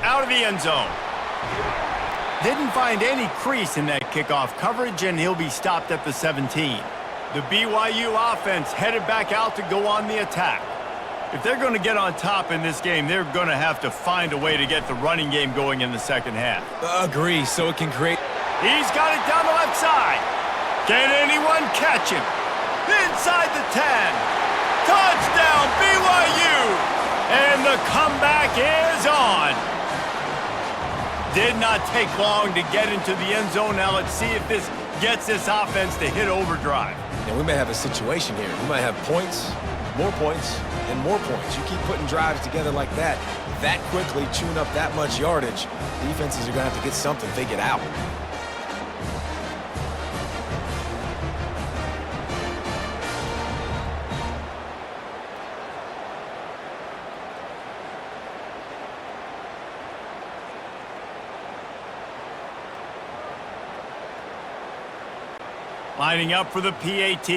S1: Out of the end zone. Didn't find any crease in that kickoff coverage, and he'll be stopped at the 17. The BYU offense headed back out to go on the attack. If they're going to get on top in this game, they're going to have to find a way to get the running game going in the second half.
S2: Agree, so it can create...
S1: He's got it down the left side. Can anyone catch him? Inside the 10. Touchdown, BYU! And the comeback is on. Did not take long to get into the end zone. Now let's see if this gets this offense to hit overdrive.
S2: And we may have a situation here. We might have points, and more points. You keep putting drives together like that quickly, chewing up that much yardage, defenses are going to have to get something figured out.
S1: Lining up for the PAT.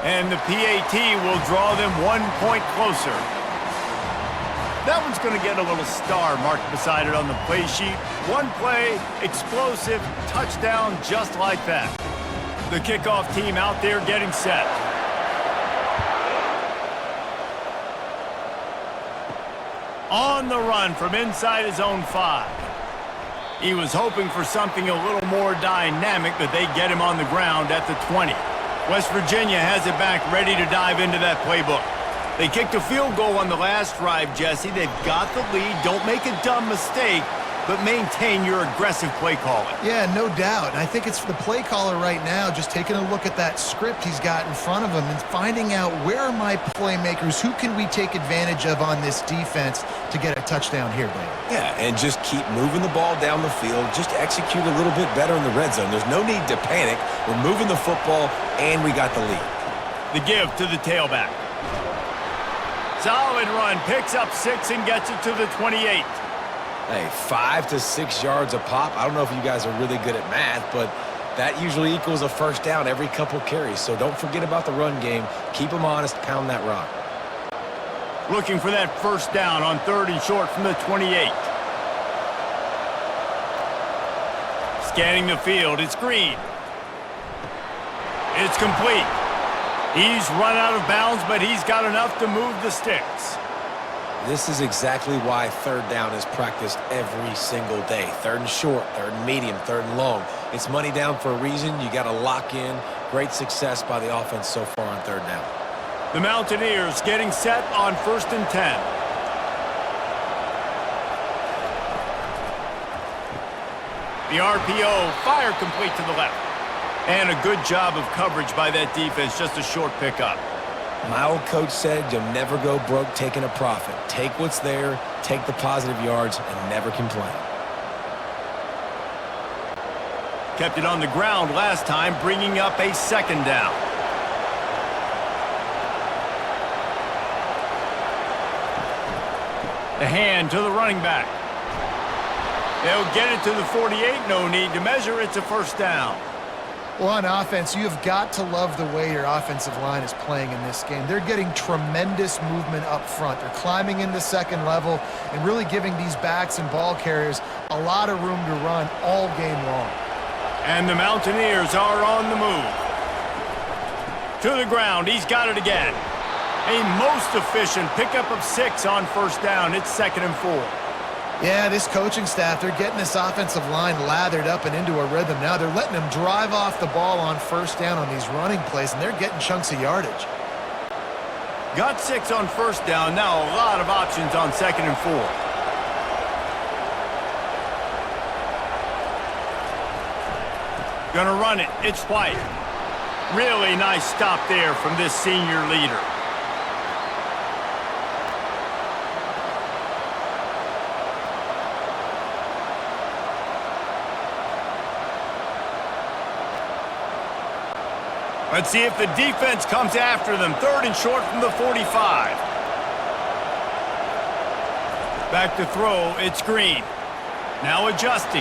S1: And the PAT will draw them 1 point closer. That one's going to get a little star marked beside it on the play sheet. One play, explosive, touchdown, just like that. The kickoff team out there getting set. On the run from inside his own 5. He was hoping for something a little more dynamic, but they get him on the ground at the 20. West Virginia has it back, ready to dive into that playbook. They kicked a field goal on the last drive, Jesse. They've got the lead. Don't make a dumb mistake, but maintain your aggressive play calling.
S3: Yeah, no doubt. And I think it's the play caller right now just taking a look at that script he's got in front of him and finding out where are my playmakers, who can we take advantage of on this defense to get a touchdown here, Dave.
S2: Yeah, and just keep moving the ball down the field. Just execute a little bit better in the red zone. There's no need to panic. We're moving the football, and we got the lead.
S1: The give to the tailback. Solid run, picks up 6 and gets it to the 28.
S2: Hey, 5 to 6 yards a pop. I don't know if you guys are really good at math, but that usually equals a first down every couple carries. So don't forget about the run game. Keep them honest, pound that rock.
S1: Looking for that first down on 3rd and short from the 28. Scanning the field, it's Green. It's complete. He's run out of bounds, but he's got enough to move the sticks.
S2: This is exactly why 3rd down is practiced every single day. 3rd and short, 3rd and medium, 3rd and long. It's money down for a reason. You got to lock in. Great success by the offense so far on 3rd down.
S1: The Mountaineers getting set on 1st and 10. The RPO, fire complete to the left. And a good job of coverage by that defense, just a short pickup.
S2: My old coach said you'll never go broke taking a profit. Take what's there, take the positive yards, and never complain.
S1: Kept it on the ground last time, bringing up a 2nd down. The hand to the running back. They'll get it to the 48, no need to measure, it's a first down.
S3: Well, on offense, you have got to love the way your offensive line is playing in this game. They're getting tremendous movement up front. They're climbing into 2nd level and really giving these backs and ball carriers a lot of room to run all game long.
S1: And the Mountaineers are on the move. To the ground, he's got it again. A most efficient pickup of 6 on 1st down. It's 2nd and 4.
S3: Yeah, this coaching staff, they're getting this offensive line lathered up and into a rhythm now. They're letting them drive off the ball on 1st down on these running plays, and they're getting chunks of yardage.
S1: Got 6 on 1st down. Now a lot of options on 2nd and 4. Gonna run it. It's White. Really nice stop there from this senior leader. Let's see if the defense comes after them. 3rd and short from the 45. Back to throw, it's Green. Now adjusting.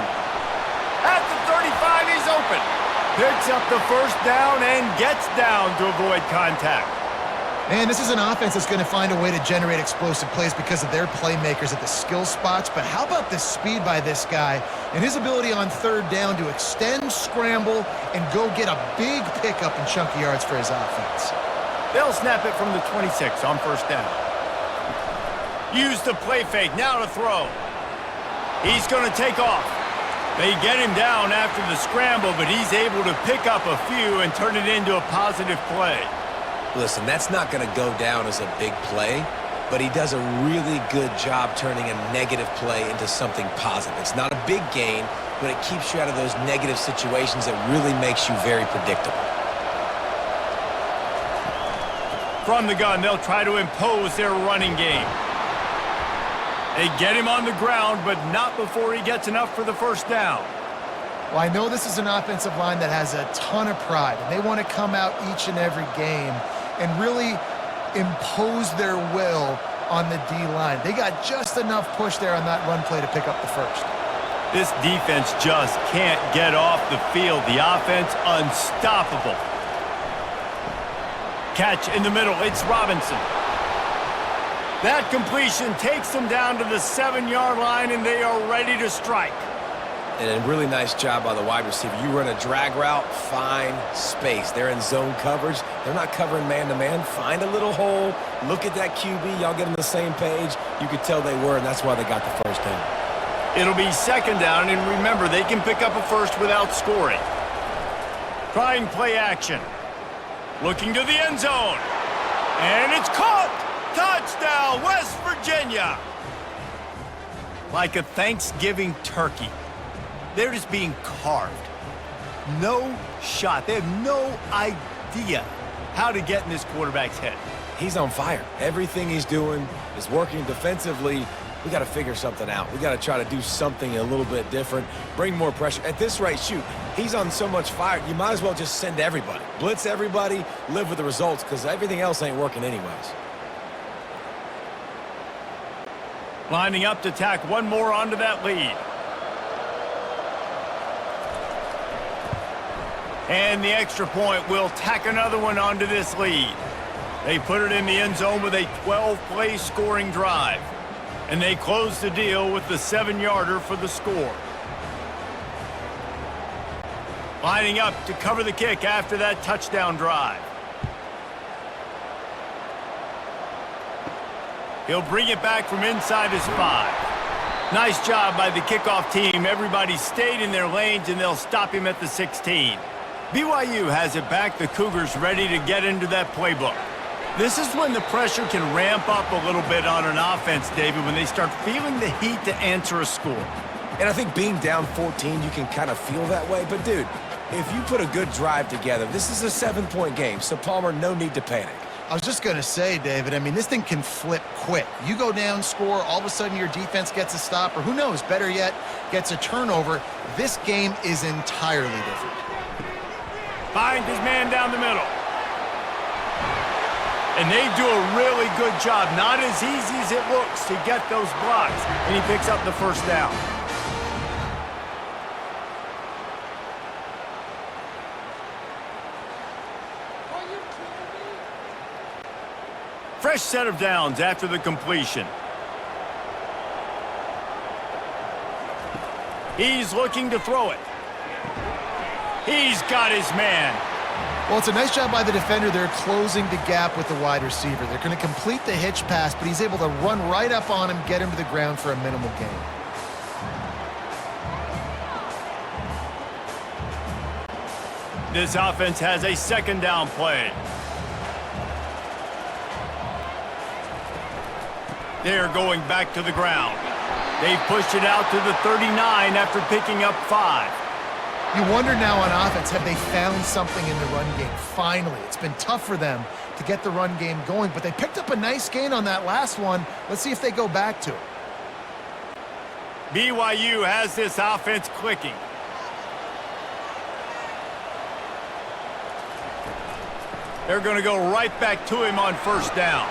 S1: At the 35, he's open. Picks up the first down and gets down to avoid contact.
S3: Man, this is an offense that's going to find a way to generate explosive plays because of their playmakers at the skill spots. But how about the speed by this guy and his ability on 3rd down to extend, scramble, and go get a big pickup and chunky yards for his offense.
S1: They'll snap it from the 26 on 1st down. Use the play fake, now to throw. He's going to take off. They get him down after the scramble, but he's able to pick up a few and turn it into a positive play.
S2: Listen, that's not going to go down as a big play, but he does a really good job turning a negative play into something positive. It's not a big gain, but it keeps you out of those negative situations that really makes you very predictable.
S1: From the gun, they'll try to impose their running game. They get him on the ground, but not before he gets enough for the first down.
S3: Well, I know this is an offensive line that has a ton of pride, and they want to come out each and every game and really impose their will on the D-line. They got just enough push there on that run play to pick up the first.
S1: This defense just can't get off the field. The offense unstoppable. Catch in the middle. It's Robinson. That completion takes them down to the 7-yard line, and they are ready to strike.
S2: And a really nice job by the wide receiver. You run a drag route, find space. They're in zone coverage. They're not covering man-to-man. Find a little hole. Look at that QB. Y'all get on the same page. You could tell they were, and that's why they got the first down.
S1: It'll be 2nd down, and remember, they can pick up a first without scoring. Trying play action. Looking to the end zone. And it's caught! Touchdown, West Virginia! Like a Thanksgiving turkey. They're just being carved. No shot. They have no idea how to get in this quarterback's head.
S2: He's on fire. Everything he's doing is working defensively. We got to figure something out. We got to try to do something a little bit different, bring more pressure. At this rate, shoot, he's on so much fire, you might as well just send everybody. Blitz everybody, live with the results, because everything else ain't working anyways.
S1: Lining up to tack one more onto that lead. And the extra point will tack another one onto this lead. They put it in the end zone with a 12-play scoring drive. And they close the deal with the 7-yarder for the score. Lining up to cover the kick after that touchdown drive. He'll bring it back from inside his 5. Nice job by the kickoff team. Everybody stayed in their lanes, and they'll stop him at the 16. BYU has it back. The Cougars ready to get into that playbook. This is when the pressure can ramp up a little bit on an offense, David, when they start feeling the heat to answer a score.
S2: And I think being down 14, you can kind of feel that way. But, dude, if you put a good drive together, this is a 7-point game. So, Palmer, no need to panic.
S3: I was just going to say, David, I mean, this thing can flip quick. You go down, score, all of a sudden your defense gets a stop, or who knows, better yet, gets a turnover. This game is entirely different.
S1: Finds his man down the middle. And they do a really good job. Not as easy as it looks to get those blocks. And he picks up the first down. Fresh set of downs after the completion. He's looking to throw it. He's got his man.
S3: Well, it's a nice job by the defender. They're closing the gap with the wide receiver. They're going to complete the hitch pass, but he's able to run right up on him, get him to the ground for a minimal gain.
S1: This offense has a 2nd down play. They're going back to the ground. They've pushed it out to the 39 after picking up 5.
S3: You wonder now on offense, have they found something in the run game? Finally, it's been tough for them to get the run game going, but they picked up a nice gain on that last one. Let's see if they go back to it.
S1: BYU has this offense clicking. They're going to go right back to him on 1st down.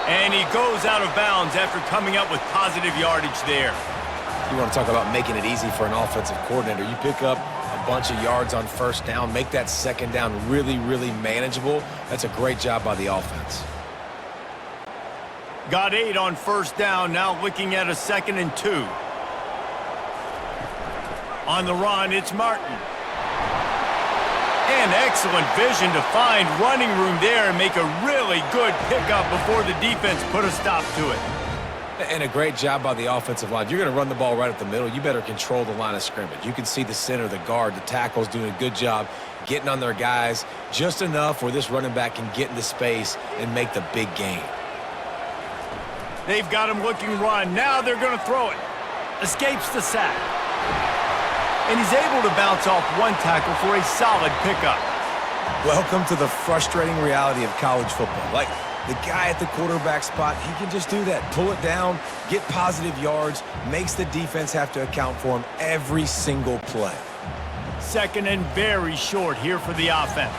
S1: And he goes out of bounds after coming up with positive yardage there.
S2: You want to talk about making it easy for an offensive coordinator. You pick up a bunch of yards on 1st down, make that 2nd down really, really manageable. That's a great job by the offense.
S1: Got 8 on 1st down, now looking at a 2nd and 2. On the run, it's Martin. And excellent vision to find running room there and make a really good pickup before the defense put a stop to it.
S2: And a great job by the offensive line. If you're going to run the ball right up the middle, you better control the line of scrimmage. You can see the center, the guard, the tackles doing a good job getting on their guys just enough where this running back can get into space and make the big gain.
S1: They've got him looking run. Now they're going to throw it. Escapes the sack. And he's able to bounce off one tackle for a solid pickup.
S2: Welcome to the frustrating reality of college football. Like, the guy at the quarterback spot, he can just do that. Pull it down, get positive yards, makes the defense have to account for him every single play.
S1: 2nd and very short here for the offense.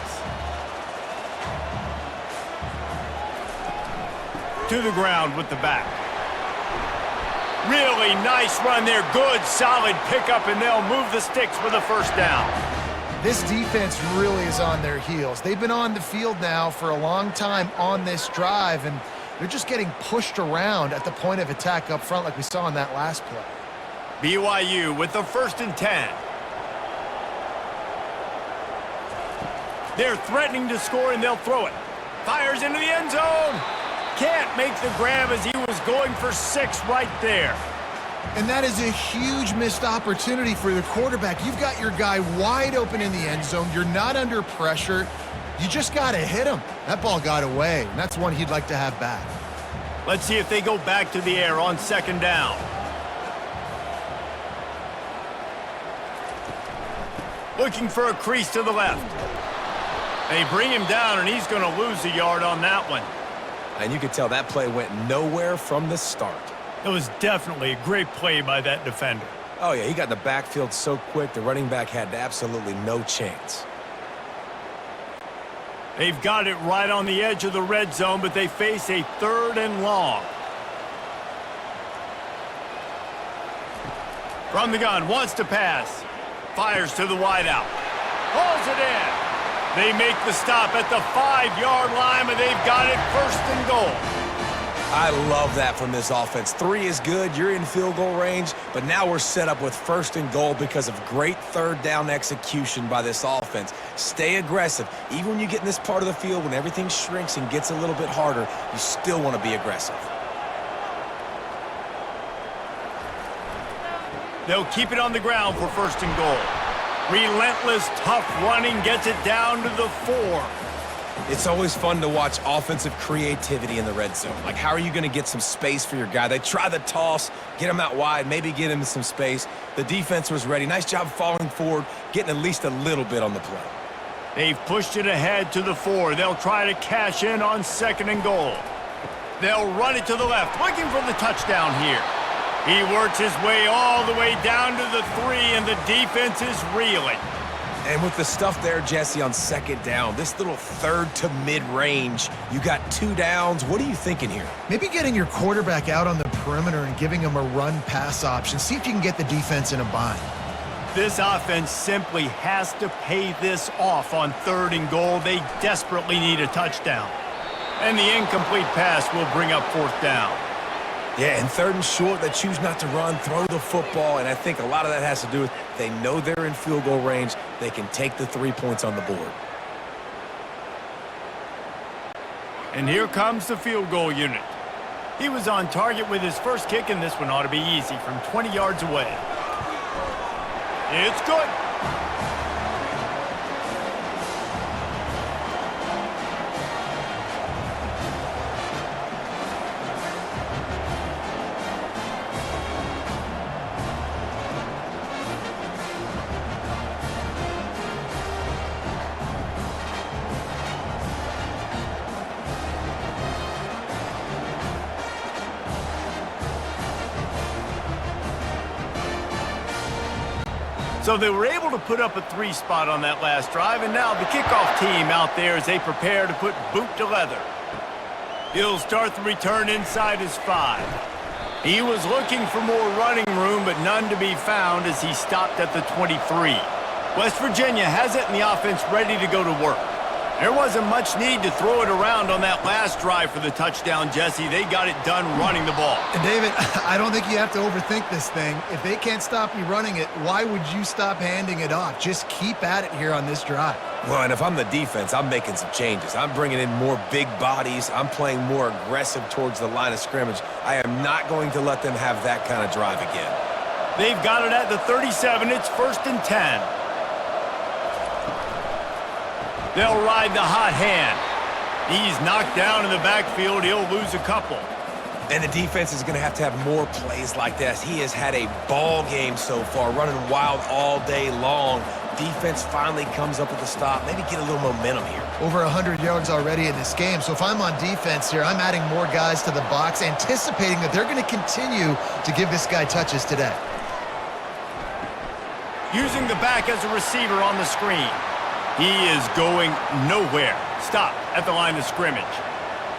S1: To the ground with the back. Really nice run there. Good, solid pickup, and they'll move the sticks with a 1st down.
S3: This defense really is on their heels. They've been on the field now for a long time on this drive, and They're just getting pushed around at the point of attack up front like we saw in that last play.
S1: BYU with the 1st and 10. They're threatening to score, and they'll throw it. Fires into the end zone. Can't make the grab as he was going for 6 right there.
S3: And that is a huge missed opportunity for the quarterback. You've got your guy wide open in the end zone. You're not under pressure. You just got to hit him. That ball got away, and that's one he'd like to have back.
S1: Let's see if they go back to the air on 2nd down. Looking for a crease to the left. They bring him down, and he's going to lose a yard on that one.
S2: And you could tell that play went nowhere from the start.
S1: It was definitely a great play by that defender.
S2: Oh, yeah, he got in the backfield so quick, the running back had absolutely no chance.
S1: They've got it right on the edge of the red zone, but they face a 3rd and long. From the gun, wants to pass. Fires to the wideout. Pulls it in. They make the stop at the 5-yard line, and they've got it 1st and goal.
S2: I love that from this offense. 3 is good. You're in field goal range, but now we're set up with 1st and goal because of great 3rd down execution by this offense. Stay aggressive. Even when you get in this part of the field, when everything shrinks and gets a little bit harder, you still want to be aggressive.
S1: They'll keep it on the ground for 1st and goal. Relentless, tough running gets it down to the 4.
S2: It's always fun to watch offensive creativity in the red zone. Like, how are you going to get some space for your guy? They try the toss, get him out wide, maybe get him some space. The defense was ready. Nice job falling forward, getting at least a little bit on the play.
S1: They've pushed it ahead to the 4. They'll try to cash in on 2nd and goal. They'll run it to the left, looking for the touchdown here. He works his way all the way down to the 3, and the defense is reeling.
S2: And with the stuff there, Jesse, on 2nd down, this little 3rd to mid-range, you got 2 downs. What are you thinking here?
S3: Maybe getting your quarterback out on the perimeter and giving him a run-pass option. See if you can get the defense in a bind.
S1: This offense simply has to pay this off on 3rd and goal. They desperately need a touchdown. And the incomplete pass will bring up 4th down.
S2: Yeah, and 3rd and short, they choose not to run, throw the football, and I think a lot of that has to do with they know they're in field goal range. They can take the 3 points on the board.
S1: And here comes the field goal unit. He was on target with his first kick, and this one ought to be easy from 20 yards away. It's good. So they were able to put up a 3 spot on that last drive, and now the kickoff team out there as they prepare to put boot to leather. He'll start the return inside his 5. He was looking for more running room, but none to be found as he stopped at the 23. West Virginia has it in the offense ready to go to work. There wasn't much need to throw it around on that last drive for the touchdown, Jesse. They got it done running the ball.
S3: And David, I don't think you have to overthink this thing. If they can't stop you running it, why would you stop handing it off? Just keep at it here on this drive.
S2: Well, and if I'm the defense, I'm making some changes. I'm bringing in more big bodies. I'm playing more aggressive towards the line of scrimmage. I am not going to let them have that kind of drive again.
S1: They've got it at the 37. It's 1st and 10. They'll ride the hot hand. He's knocked down in the backfield. He'll lose a couple.
S2: And the defense is going to have more plays like this. He has had a ball game so far, running wild all day long. Defense finally comes up with a stop. Maybe get a little momentum here.
S3: Over 100 yards already in this game. So if I'm on defense here, I'm adding more guys to the box, anticipating that they're going to continue to give this guy touches today.
S1: Using the back as a receiver on the screen. He is going nowhere. Stop at the line of scrimmage.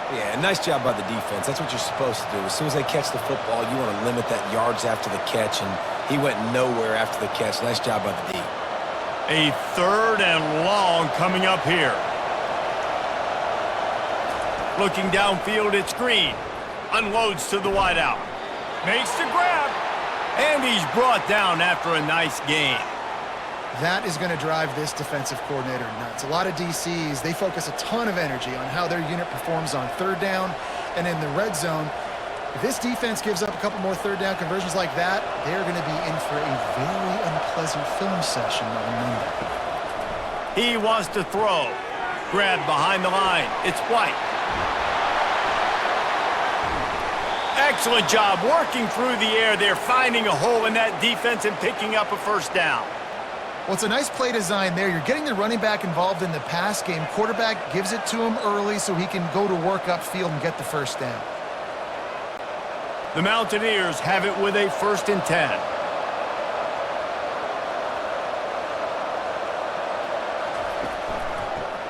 S2: Yeah, nice job by the defense. That's what you're supposed to do. As soon as they catch the football, you want to limit that yards after the catch, and he went nowhere after the catch. Nice job by the D.
S1: A 3rd and long coming up here. Looking downfield, it's Green. Unloads to the wideout. Makes the grab. And he's brought down after a nice gain.
S3: That is going to drive this defensive coordinator nuts. A lot of DCs, they focus a ton of energy on how their unit performs on third down and in the red zone. If this defense gives up a couple more third down conversions like that, they're going to be in for a very unpleasant film session on Monday.
S1: He wants to throw. Grab behind the line. It's White. Excellent job working through the air there, finding a hole in that defense and picking up a first down.
S3: Well, it's a nice play design there. You're getting the running back involved in the pass game. Quarterback gives it to him early so he can go to work upfield and get the first down.
S1: The Mountaineers have it with a 1st and 10.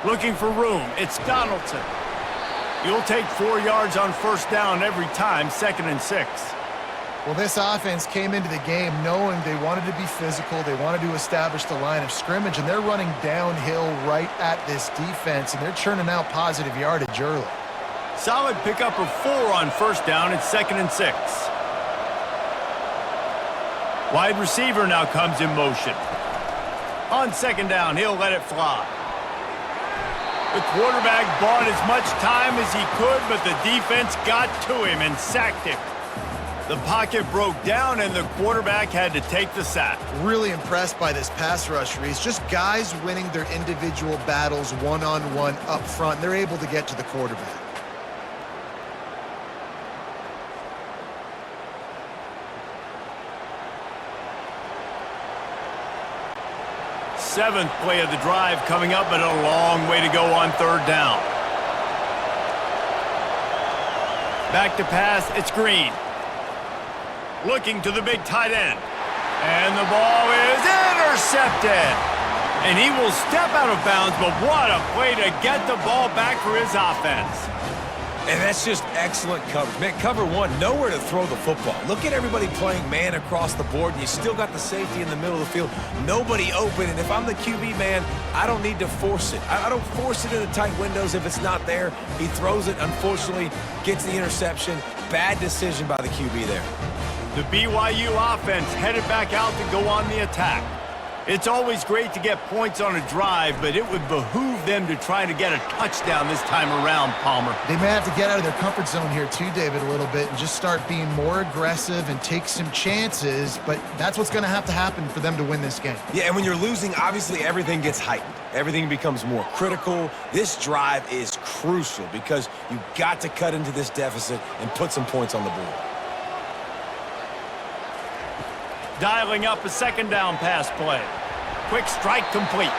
S1: Looking for room. It's Donaldson. You'll take 4 yards on first down every time, 2nd and 6.
S3: Well, this offense came into the game knowing they wanted to be physical. They wanted to establish the line of scrimmage, and they're running downhill right at this defense, and they're churning out positive yardage early.
S1: Solid pickup of 4 on first down. It's 2nd and 6. Wide receiver now comes in motion. On 2nd down, he'll let it fly. The quarterback bought as much time as he could, but the defense got to him and sacked him. The pocket broke down, and the quarterback had to take the sack.
S3: Really impressed by this pass rush, Reese. Just guys winning their individual battles one-on-one up front. They're able to get to the quarterback.
S1: Seventh play of the drive coming up, but a long way to go on third down. Back to pass, it's Green. Looking to the big tight end. And the ball is intercepted. And he will step out of bounds, but what a play to get the ball back for his offense.
S2: And that's just excellent coverage. Man, cover one, nowhere to throw the football. Look at everybody playing man across the board, and you still got the safety in the middle of the field. Nobody open, and if I'm the QB, man, I don't need to force it. I don't force it in the tight windows if it's not there. He throws it, unfortunately, gets the interception. Bad decision by the QB there.
S1: The BYU offense headed back out to go on the attack. It's always great to get points on a drive, but it would behoove them to try to get a touchdown this time around, Palmer.
S3: They may have to get out of their comfort zone here too, David, a little bit and just start being more aggressive and take some chances, but that's what's going to have to happen for them to win this game.
S2: Yeah, and when you're losing, obviously everything gets heightened. Everything becomes more critical. This drive is crucial because you've got to cut into this deficit and put some points on the board.
S1: Dialing up a 2nd down pass play. Quick strike complete.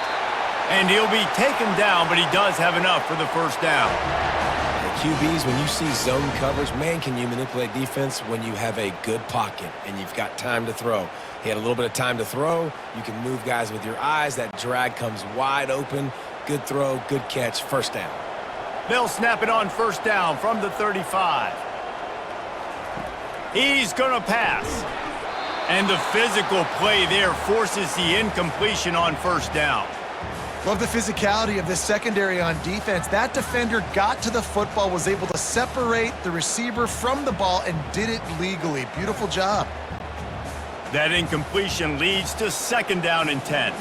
S1: And he'll be taken down, but he does have enough for the first down.
S2: The QBs, when you see zone coverage, man, can you manipulate defense when you have a good pocket and you've got time to throw. He had a little bit of time to throw. You can move guys with your eyes. That drag comes wide open. Good throw, good catch, first down.
S1: They'll snap it on first down from the 35. He's going to pass. And the physical play there forces the incompletion on first down.
S3: Love the physicality of this secondary on defense. That defender got to the football, was able to separate the receiver from the ball, and did it legally. Beautiful job.
S1: That incompletion leads to 2nd down and 10.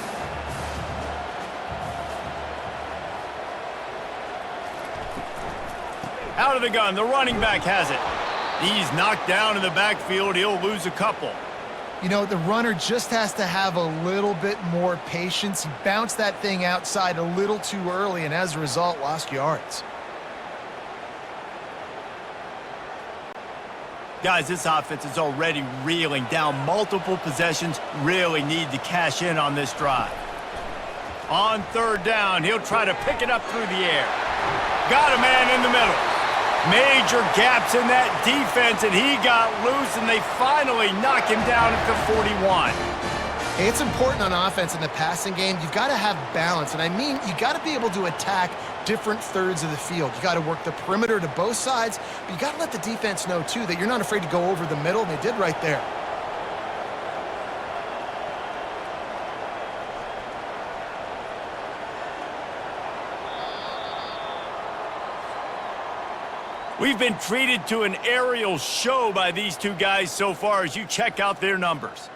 S1: Out of the gun, the running back has it. He's knocked down in the backfield. He'll lose a couple.
S3: You know, the runner just has to have a little bit more patience. He bounced that thing outside a little too early, and as a result, lost yards.
S1: Guys, this offense is already reeling down multiple possessions. Really need to cash in on this drive. On third down, he'll try to pick it up through the air. Got a man in the middle. Major gaps in that defense, and he got loose, and they finally knock him down at the 41.
S3: Hey, it's important on offense in the passing game. You've got to have balance, and I mean you got to be able to attack different thirds of the field. You got to work the perimeter to both sides, but you got to let the defense know, too, that you're not afraid to go over the middle, and they did right there.
S1: We've been treated to an aerial show by these two guys so far as you check out their numbers.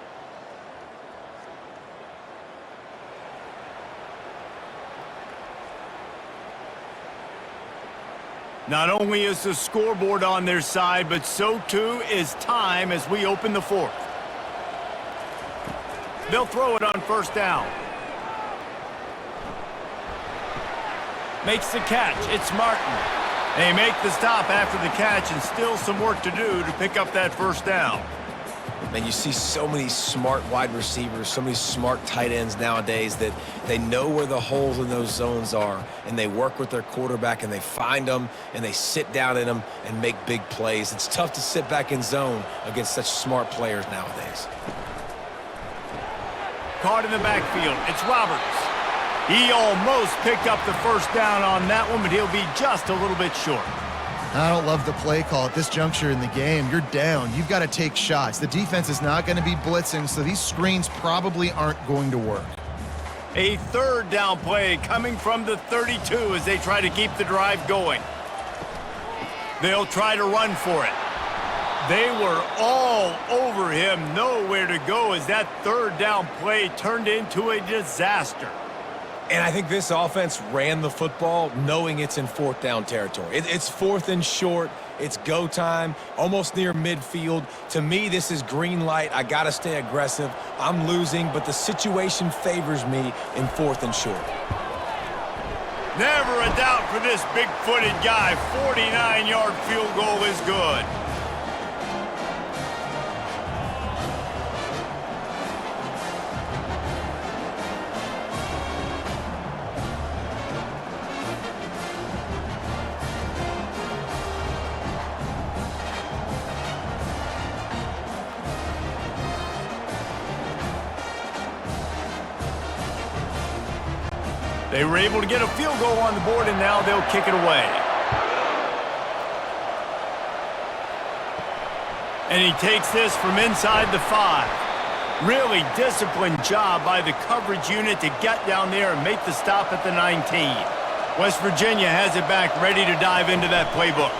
S1: Not only is the scoreboard on their side, but so too is time as we open the fourth. They'll throw it on first down. Makes the catch. It's Martin. They make the stop after the catch, and still some work to do to pick up that first down.
S2: Man, you see so many smart wide receivers, so many smart tight ends nowadays that they know where the holes in those zones are, and they work with their quarterback, and they find them, and they sit down in them and make big plays. It's tough to sit back in zone against such smart players nowadays.
S1: Caught in the backfield. It's Roberts. He almost picked up the first down on that one, but he'll be just a little bit short.
S3: I don't love the play call at this juncture in the game. You're down. You've got to take shots. The defense is not going to be blitzing, so these screens probably aren't going to work.
S1: A third down play coming from the 32 as they try to keep the drive going. They'll try to run for it. They were all over him, nowhere to go as that third down play turned into a disaster.
S2: And I think this offense ran the football knowing it's in fourth down territory. It's fourth and short. It's go time, almost near midfield. To me, this is green light. I got to stay aggressive. I'm losing, but the situation favors me in fourth and short.
S1: Never a doubt for this big-footed guy. 49-yard field goal is good. They were able to get a field goal on the board, and now they'll kick it away. And he takes this from inside the 5. Really disciplined job by the coverage unit to get down there and make the stop at the 19. West Virginia has it back, ready to dive into that playbook.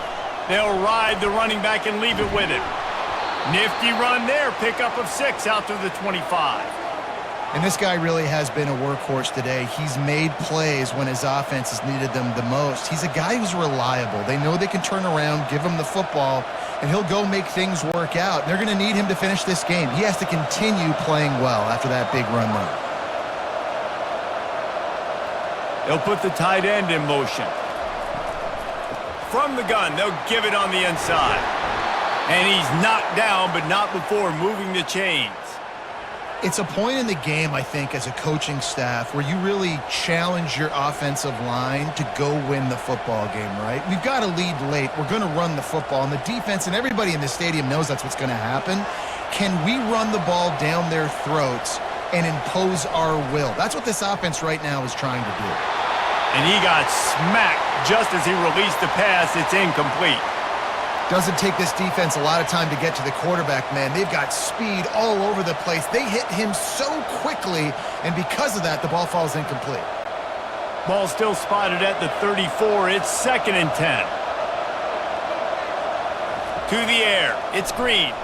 S1: They'll ride the running back and leave it with him. Nifty run there, pickup of 6 out to the 25.
S3: And this guy really has been a workhorse today. He's made plays when his offense has needed them the most. He's a guy who's reliable. They know they can turn around, give him the football, and he'll go make things work out. They're going to need him to finish this game. He has to continue playing well after that big run there.
S1: They'll put the tight end in motion. From the gun, they'll give it on the inside. And he's knocked down, but not before moving the chains.
S3: It's a point in the game, I think, as a coaching staff where you really challenge your offensive line to go win the football game, right? We've got to lead late. We're going to run the football, and the defense and everybody in the stadium knows that's what's going to happen. Can we run the ball down their throats and impose our will? That's what this offense right now is trying to do.
S1: And he got smacked just as he released the pass. It's incomplete.
S3: Doesn't take this defense a lot of time to get to the quarterback, man. They've got speed all over the place. They hit him so quickly, and because of that, the ball falls incomplete.
S1: Ball still spotted at the 34. It's 2nd and 10. To the air. It's Green.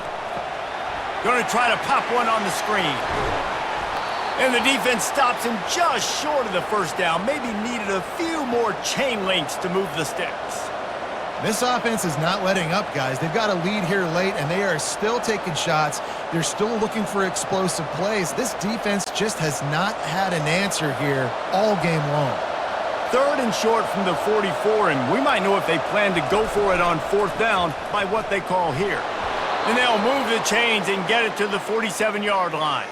S1: Going to try to pop one on the screen. And the defense stops him just short of the first down. Maybe needed a few more chain links to move the sticks.
S3: This offense is not letting up, guys. They've got a lead here late, and they are still taking shots. They're still looking for explosive plays. This defense just has not had an answer here all game long.
S1: 3rd and short from the 44, and we might know if they plan to go for it on 4th down by what they call here. And they'll move the chains and get it to the 47-yard line.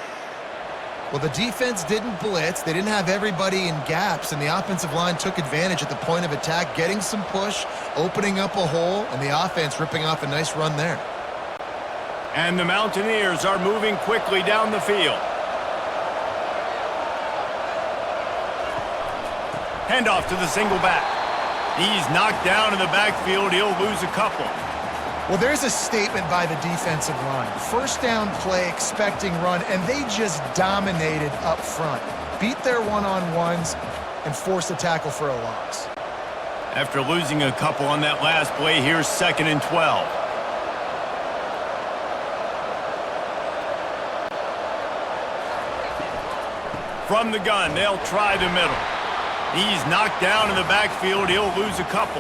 S3: Well, the defense didn't blitz. They didn't have everybody in gaps, and the offensive line took advantage at the point of attack, getting some push, opening up a hole, and the offense ripping off a nice run there.
S1: And the Mountaineers are moving quickly down the field. Handoff to the single back. He's knocked down in the backfield. He'll lose a couple.
S3: Well, there's a statement by the defensive line. First down play, expecting run, and they just dominated up front. Beat their one-on-ones and forced a tackle for a loss.
S1: After losing a couple on that last play, here's 2nd and 12. From the gun, they'll try the middle. He's knocked down in the backfield. He'll lose a couple.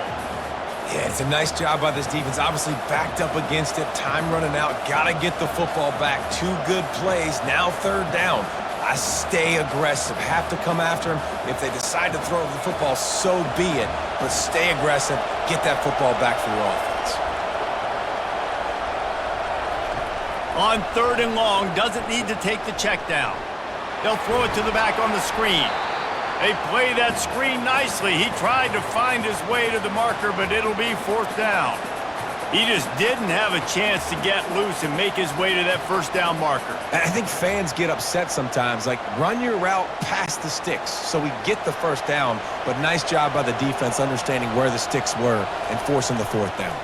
S2: Yeah, it's a nice job by this defense. Obviously backed up against it. Time running out. Got to get the football back. 2 good plays. Now 3rd down. I stay aggressive. Have to come after him. If they decide to throw the football, so be it. But stay aggressive. Get that football back for your offense.
S1: On 3rd and long, doesn't need to take the check down. They'll throw it to the back on the screen. They play that screen nicely. He tried to find his way to the marker, but it'll be 4th down. He just didn't have a chance to get loose and make his way to that 1st down marker.
S2: I think fans get upset sometimes. Like, run your route past the sticks so we get the 1st down. But nice job by the defense understanding where the sticks were and forcing the 4th down.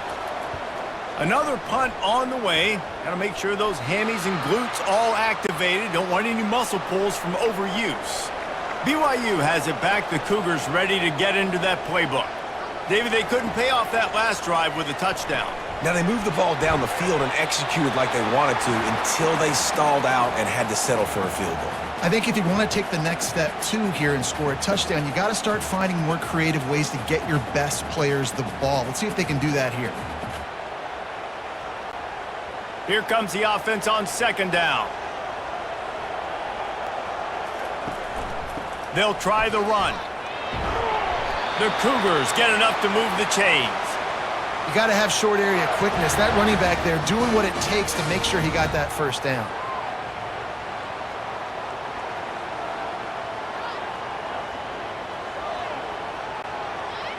S1: Another punt on the way. Got to make sure those hammies and glutes all activated. Don't want any muscle pulls from overuse. BYU has it back. The Cougars ready to get into that playbook. David, they couldn't pay off that last drive with a touchdown.
S2: Now, they moved the ball down the field and executed like they wanted to until they stalled out and had to settle for a field goal.
S3: I think if you want to take the next step, too, here and score a touchdown, you got to start finding more creative ways to get your best players the ball. Let's see if they can do that here.
S1: Here comes the offense on 2nd down. They'll try the run. The Cougars get enough to move the chains.
S3: You got to have short area quickness. That running back there doing what it takes to make sure he got that 1st down.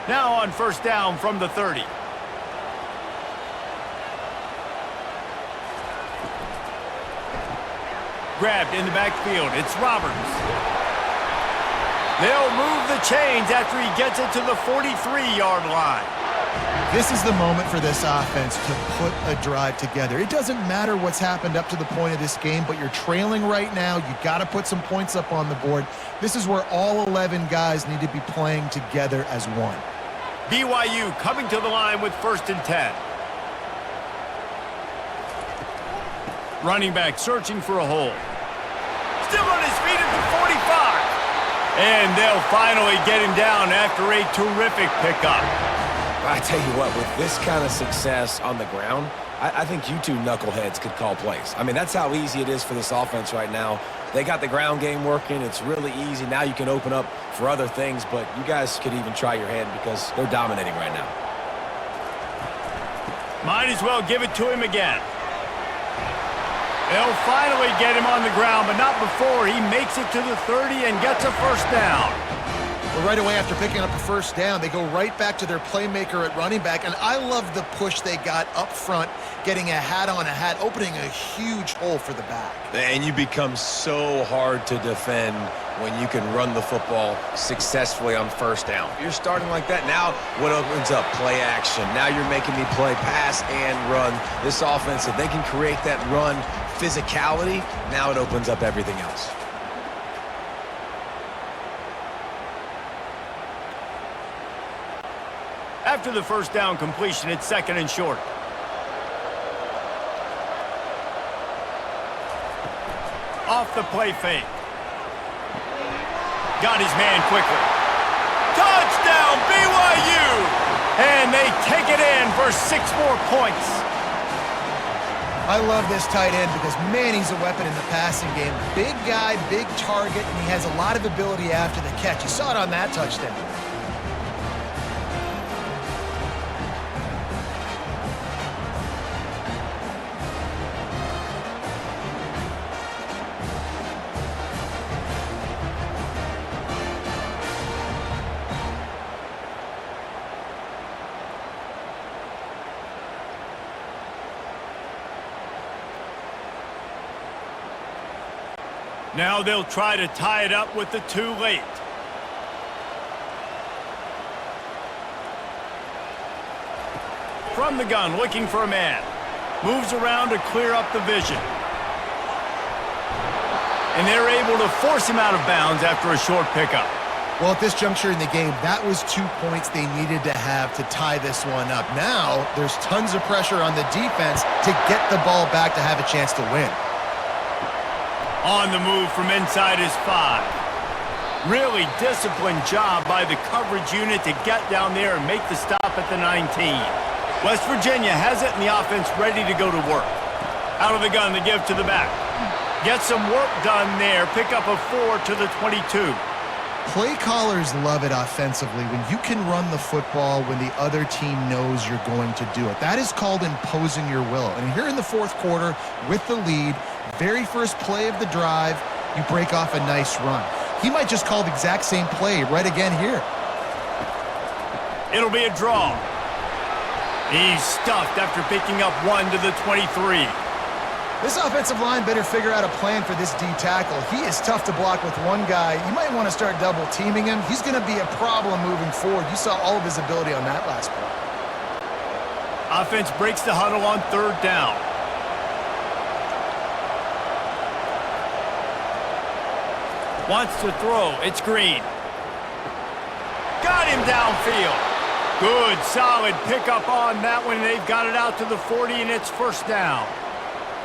S1: Now on 1st down from the 30. Grabbed in the backfield. It's Roberts. They'll move the chains after he gets it to the 43-yard line.
S3: This is the moment for this offense to put a drive together. It doesn't matter what's happened up to the point of this game, but you're trailing right now. You got to put some points up on the board. This is where all 11 guys need to be playing together as one.
S1: BYU coming to the line with 1st and 10. Running back searching for a hole. Still on his feet at the 45. And they'll finally get him down after a terrific pickup.
S2: I tell you what, with this kind of success on the ground, I think you two knuckleheads could call plays. I mean, that's how easy it is for this offense right now. They got the ground game working. It's really easy. Now you can open up for other things, but you guys could even try your hand because they're dominating right now.
S1: Might as well give it to him again. They'll finally get him on the ground, but not before he makes it to the 30 and gets a 1st down.
S3: Well, right away after picking up a 1st down, they go right back to their playmaker at running back, and I love the push they got up front, getting a hat on a hat, opening a huge hole for the back.
S2: And you become so hard to defend when you can run the football successfully on 1st down. You're starting like that. Now what opens up? Play action. Now you're making me play pass and run. This offense, if they can create that run physicality, now it opens up everything else.
S1: After the 1st down completion, it's 2nd and short. Off the play fake. Got his man quickly. Touchdown, BYU! And they take it in for 6 more points.
S3: I love this tight end because, man, he's a weapon in the passing game. Big guy, big target, and he has a lot of ability after the catch. You saw it on that touchdown.
S1: Now they'll try to tie it up with the 2 late. From the gun, looking for a man. Moves around to clear up the vision. And they're able to force him out of bounds after a short pickup.
S3: Well, at this juncture in the game, that was 2 points they needed to have to tie this one up. Now, there's tons of pressure on the defense to get the ball back to have a chance to win.
S1: On the move from inside his 5. Really disciplined job by the coverage unit to get down there and make the stop at the 19. West Virginia has it, and the offense ready to go to work. Out of the gun, the give to the back. Get some work done there. Pick up a 4 to the 22.
S3: Play callers love it offensively when you can run the football when the other team knows you're going to do it. That is called imposing your will. And here in the fourth quarter with the lead, very first play of the drive, you break off a nice run. He might just call the exact same play right again here.
S1: It'll be a draw. He's stuffed after picking up 1 to the 23.
S3: This offensive line better figure out a plan for this D tackle. He is tough to block with one guy. You might want to start double teaming him. He's going to be a problem moving forward. You saw all of his ability on that last play.
S1: Offense breaks the huddle on 3rd down. Wants to throw. It's Green. Got him downfield. Good, solid pickup on that one. They've got it out to the 40, and it's 1st down.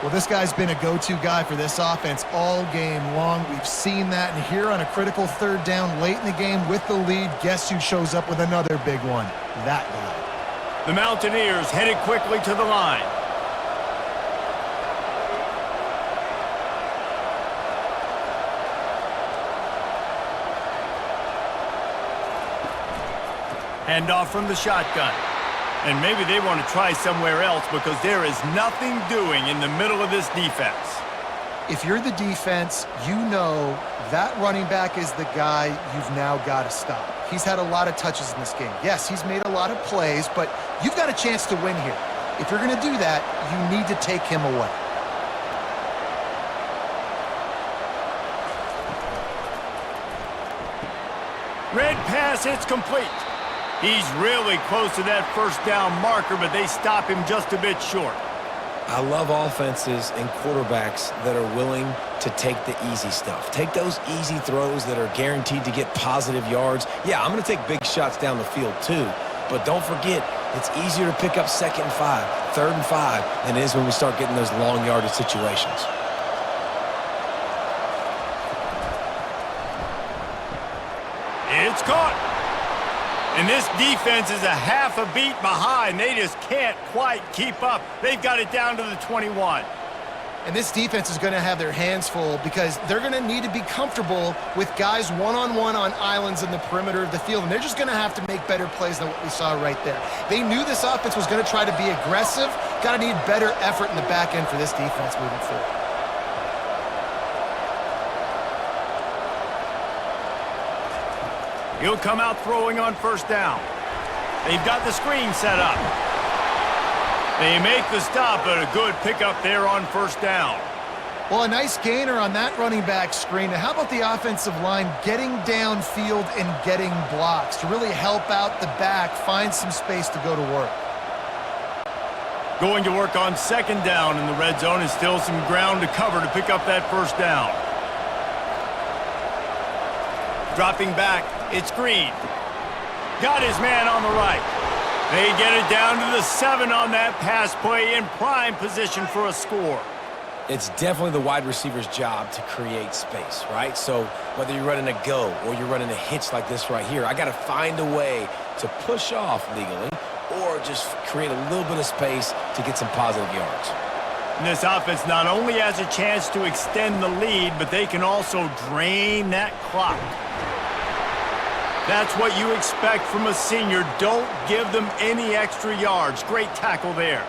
S3: Well, this guy's been a go-to guy for this offense all game long. We've seen that, and here on a critical 3rd down late in the game with the lead, guess who shows up with another big one? That guy.
S1: The Mountaineers headed quickly to the line. Handoff from the shotgun. And maybe they want to try somewhere else because there is nothing doing in the middle of this defense.
S3: If you're the defense, you know that running back is the guy you've now got to stop. He's had a lot of touches in this game. Yes, he's made a lot of plays, but you've got a chance to win here. If you're going to do that, you need to take him away.
S1: Red pass, it's complete. He's really close to that 1st down marker, but they stop him just a bit short.
S2: I love offenses and quarterbacks that are willing to take the easy stuff. Take those easy throws that are guaranteed to get positive yards. Yeah, I'm going to take big shots down the field too, but don't forget, it's easier to pick up 2nd and 5, 3rd and 5 than it is when we start getting those long yardage situations.
S1: It's caught. And this defense is a half a beat behind. They just can't quite keep up. They've got it down to the 21.
S3: And this defense is going to have their hands full because they're going to need to be comfortable with guys one-on-one on islands in the perimeter of the field. And they're just going to have to make better plays than what we saw right there. They knew this offense was going to try to be aggressive. Got to need better effort in the back end for this defense moving forward.
S1: He'll come out throwing on 1st down. They've got the screen set up. They make the stop, but a good pickup there on 1st down.
S3: Well, a nice gainer on that running back screen. Now, how about the offensive line getting downfield and getting blocks to really help out the back, find some space to go to work?
S1: Going to work on 2nd down in the red zone, and still some ground to cover to pick up that 1st down. Dropping back, it's Green. Got his man on the right. They get it down to the 7 on that pass play, in prime position for a score.
S2: It's definitely the wide receiver's job to create space, right? So whether you're running a go or you're running a hitch like this right here, I got to find a way to push off legally or just create a little bit of space to get some positive yards.
S1: And this offense not only has a chance to extend the lead, but they can also drain that clock. That's what you expect from a senior. Don't give them any extra yards. Great tackle there.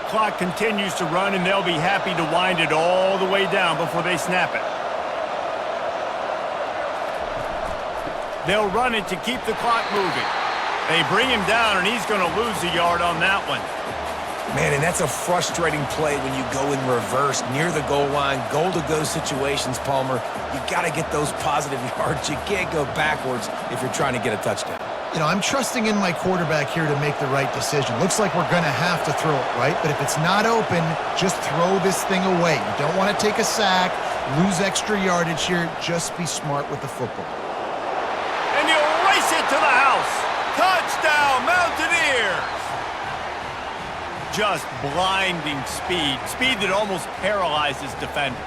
S1: Clock continues to run, and they'll be happy to wind it all the way down before they snap it. They'll run it to keep the clock moving. They bring him down, and he's going to lose a yard on that one.
S2: Man, and that's a frustrating play when you go in reverse near the goal line, goal-to-go situations, Palmer. You got to get those positive yards. You can't go backwards if you're trying to get a touchdown.
S3: I'm trusting in my quarterback here to make the right decision. Looks like we're going to have to throw it, right? But if it's not open, just throw this thing away. You don't want to take a sack, lose extra yardage here. Just be smart with the football.
S1: And he'll race it to the house. Touchdown, Mountaineers! Just blinding speed. Speed that almost paralyzes defenders.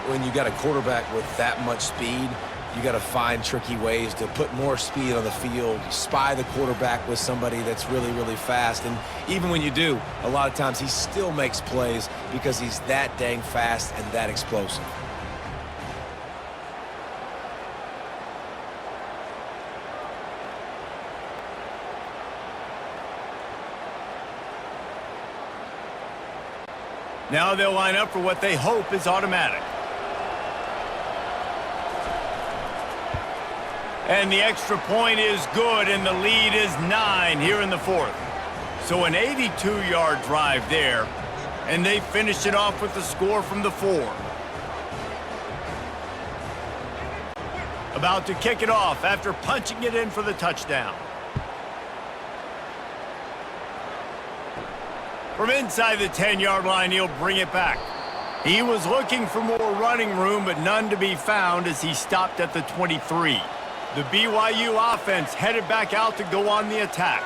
S2: When you got a quarterback with that much speed, you got to find tricky ways to put more speed on the field, spy the quarterback with somebody that's really, really fast. And even when you do, a lot of times he still makes plays because he's that dang fast and that explosive.
S1: Now they'll line up for what they hope is automatic. And the extra point is good, and the lead is 9 here in the fourth. So an 82-yard drive there, and they finish it off with the score from the 4. About to kick it off after punching it in for the touchdown. From inside the 10-yard line, he'll bring it back. He was looking for more running room, but none to be found as he stopped at the 23. The BYU offense headed back out to go on the attack.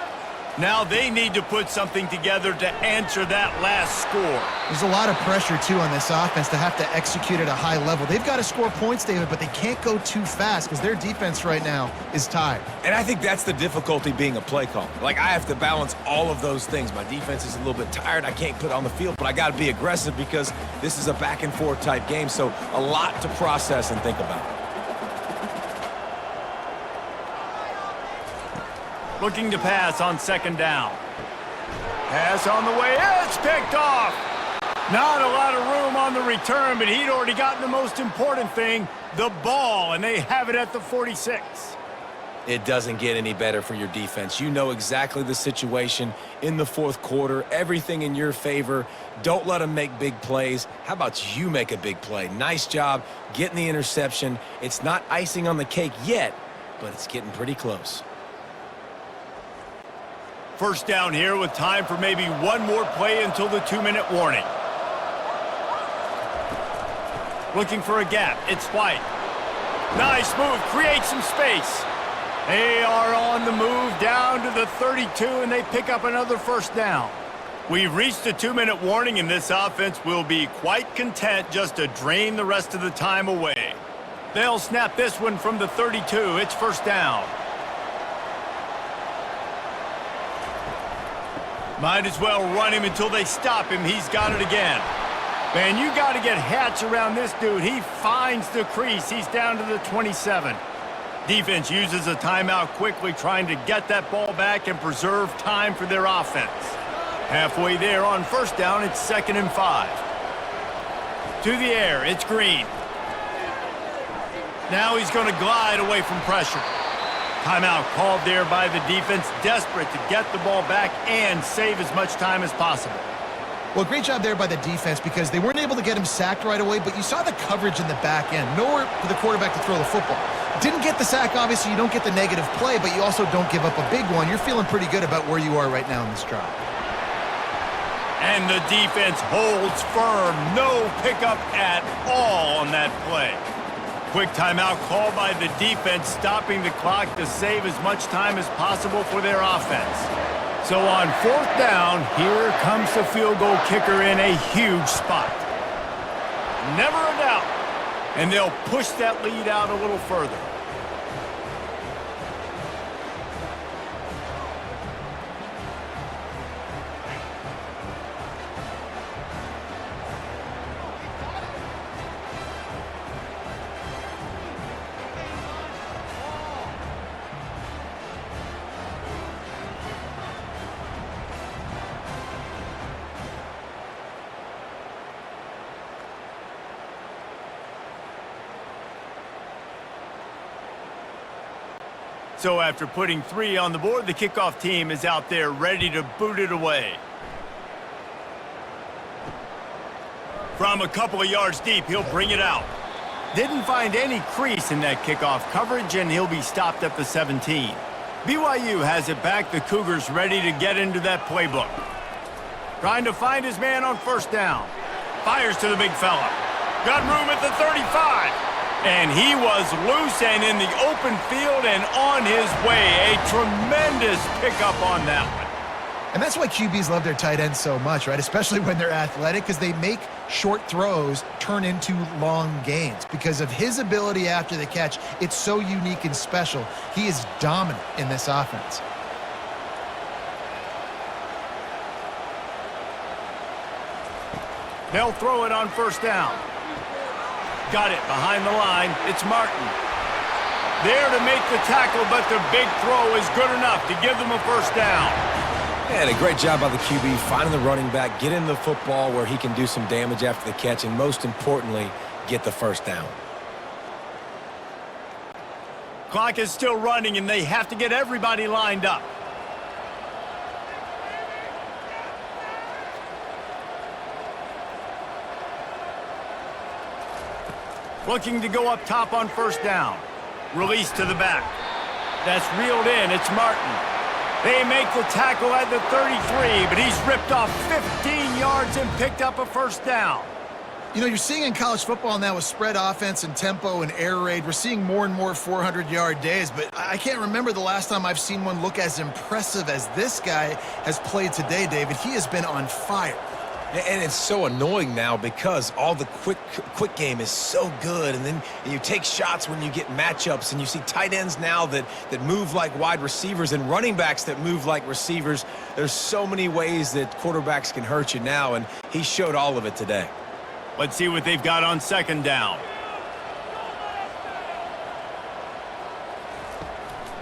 S1: Now they need to put something together to answer that last score.
S3: There's a lot of pressure, too, on this offense to have to execute at a high level. They've got to score points, David, but they can't go too fast because their defense right now is tired.
S2: And I think that's the difficulty being a play caller. Like, I have to balance all of those things. My defense is a little bit tired. I can't put it on the field, but I got to be aggressive because this is a back-and-forth type game, so a lot to process and think about.
S1: Looking to pass on second down. Pass on the way. It's picked off. Not a lot of room on the return, but he'd already gotten the most important thing, the ball, and they have it at the 46.
S2: It doesn't get any better for your defense. You know exactly the situation in the fourth quarter, everything in your favor. Don't let them make big plays. How about you make a big play? Nice job getting the interception. It's not icing on the cake yet, but it's getting pretty close.
S1: First down here with time for maybe one more play until the 2-minute warning. Looking for a gap. It's White. Nice move. Create some space. They are on the move down to the 32, and they pick up another first down. We've reached the 2-minute warning, and this offense will be quite content just to drain the rest of the time away. They'll snap this one from the 32. It's first down. Might as well run him until they stop him. He's got it again. Man, you got to get Hatch around this dude. He finds the crease. He's down to the 27. Defense uses a timeout quickly, trying to get that ball back and preserve time for their offense. Halfway there on first down, it's 2nd and 5. To the air, it's Green. Now he's going to glide away from pressure. Timeout called there by the defense, desperate to get the ball back and save as much time as possible.
S3: Well, great job there by the defense because they weren't able to get him sacked right away, but you saw the coverage in the back end. Nowhere for the quarterback to throw the football. Didn't get the sack, obviously. You don't get the negative play, but you also don't give up a big one. You're feeling pretty good about where you are right now in this drive.
S1: And the defense holds firm. No pickup at all on that play. Quick timeout called by the defense, stopping the clock to save as much time as possible for their offense. So on fourth down, here comes the field goal kicker in a huge spot. Never a doubt. And they'll push that lead out a little further. So after putting 3 on the board, the kickoff team is out there ready to boot it away. From a couple of yards deep, he'll bring it out. Didn't find any crease in that kickoff coverage, and he'll be stopped at the 17. BYU has it back. The Cougars ready to get into that playbook. Trying to find his man on first down. Fires to the big fella. Got room at the 35. And he was loose and in the open field and on his way. A tremendous pickup on that one.
S3: And that's why QBs love their tight ends so much, right? Especially when they're athletic, because they make short throws turn into long gains. Because of his ability after the catch, it's so unique and special. He is dominant in this offense.
S1: They'll throw it on first down. Got it behind the line. It's Martin. There to make the tackle, but the big throw is good enough to give them a first down.
S2: And a great job by the QB finding the running back, getting the football where he can do some damage after the catch, and most importantly, get the first down.
S1: Clock is still running, and they have to get everybody lined up. Looking to go up top on first down. Release to the back. That's reeled in. It's Martin. They make the tackle at the 33, but he's ripped off 15 yards and picked up a first down.
S3: You know, you're seeing in college football now with spread offense and tempo and air raid, we're seeing more and more 400-yard days, but I can't remember the last time I've seen one look as impressive as this guy has played today, David. He has been on fire.
S2: And it's so annoying now because all the quick game is so good, and then you take shots when you get matchups, and you see tight ends now that move like wide receivers and running backs that move like receivers. There's so many ways that quarterbacks can hurt you now, and he showed all of it today.
S1: Let's see what they've got on second down.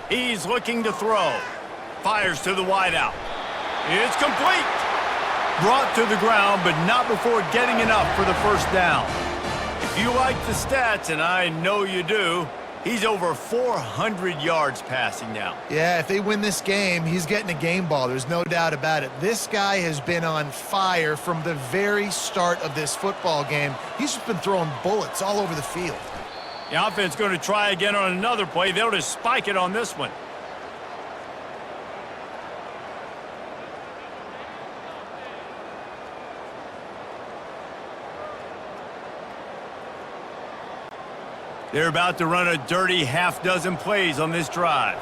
S1: He's looking to throw. Fires to the wideout. It's complete. Brought to the ground, but not before getting enough for the first down. If you like the stats, and I know you do, he's over 400 yards passing now.
S3: Yeah, if they win this game, he's getting a game ball. There's no doubt about it. This guy has been on fire from the very start of this football game. He's just been throwing bullets all over the field.
S1: The offense going to try again on another play. They'll just spike it on this one. They're about to run a dirty half-dozen plays on this drive.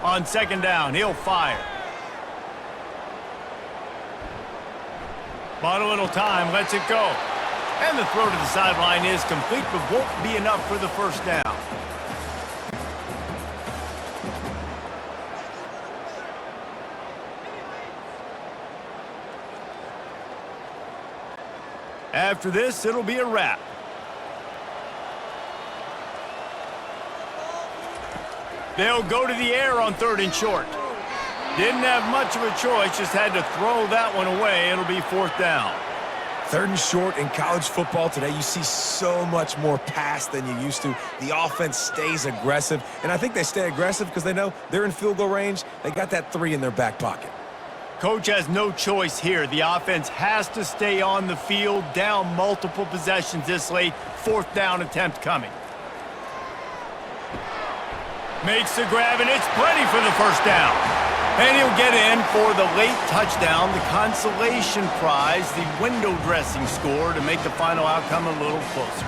S1: On second down, he'll fire. Bought a little time, lets it go. And the throw to the sideline is complete, but won't be enough for the first down. After this, it'll be a wrap. They'll go to the air on third and short. Didn't have much of a choice, just had to throw that one away. It'll be fourth down.
S2: Third and short in college football today, you see so much more pass than you used to. The offense stays aggressive, and I think they stay aggressive because they know they're in field goal range. They got that 3 in their back pocket.
S1: Coach has no choice here. The offense has to stay on the field, down multiple possessions this late. Fourth down attempt coming. Makes the grab, and it's plenty for the first down. And he'll get in for the late touchdown, the consolation prize, the window dressing score to make the final outcome a little closer.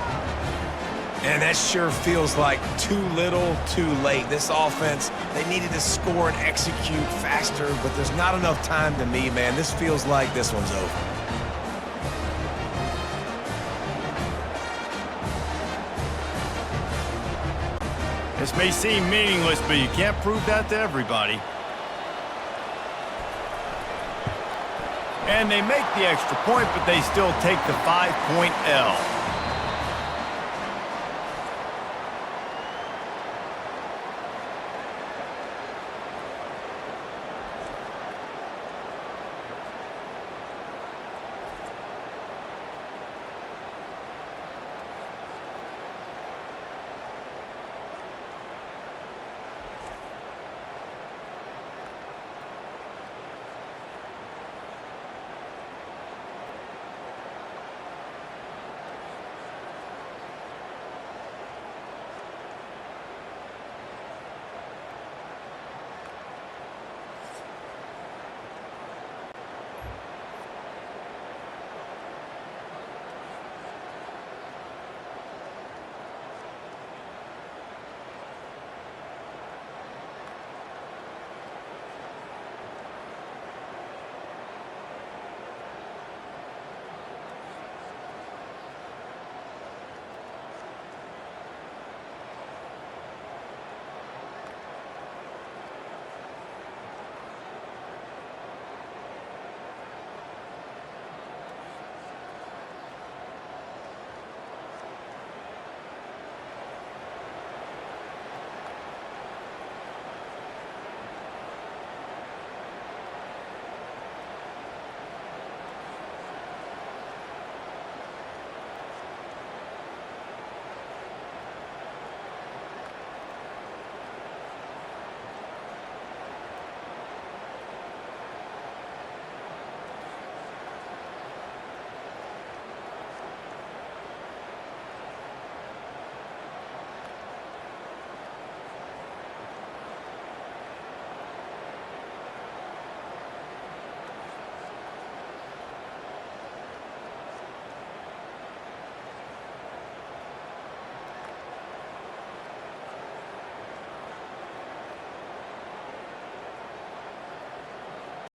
S2: And that sure feels like too little, too late. This offense, they needed to score and execute faster, but there's not enough time to me, man. This feels like this one's over.
S1: This may seem meaningless, but you can't prove that to everybody. And they make the extra point, but they still take the 5-point L.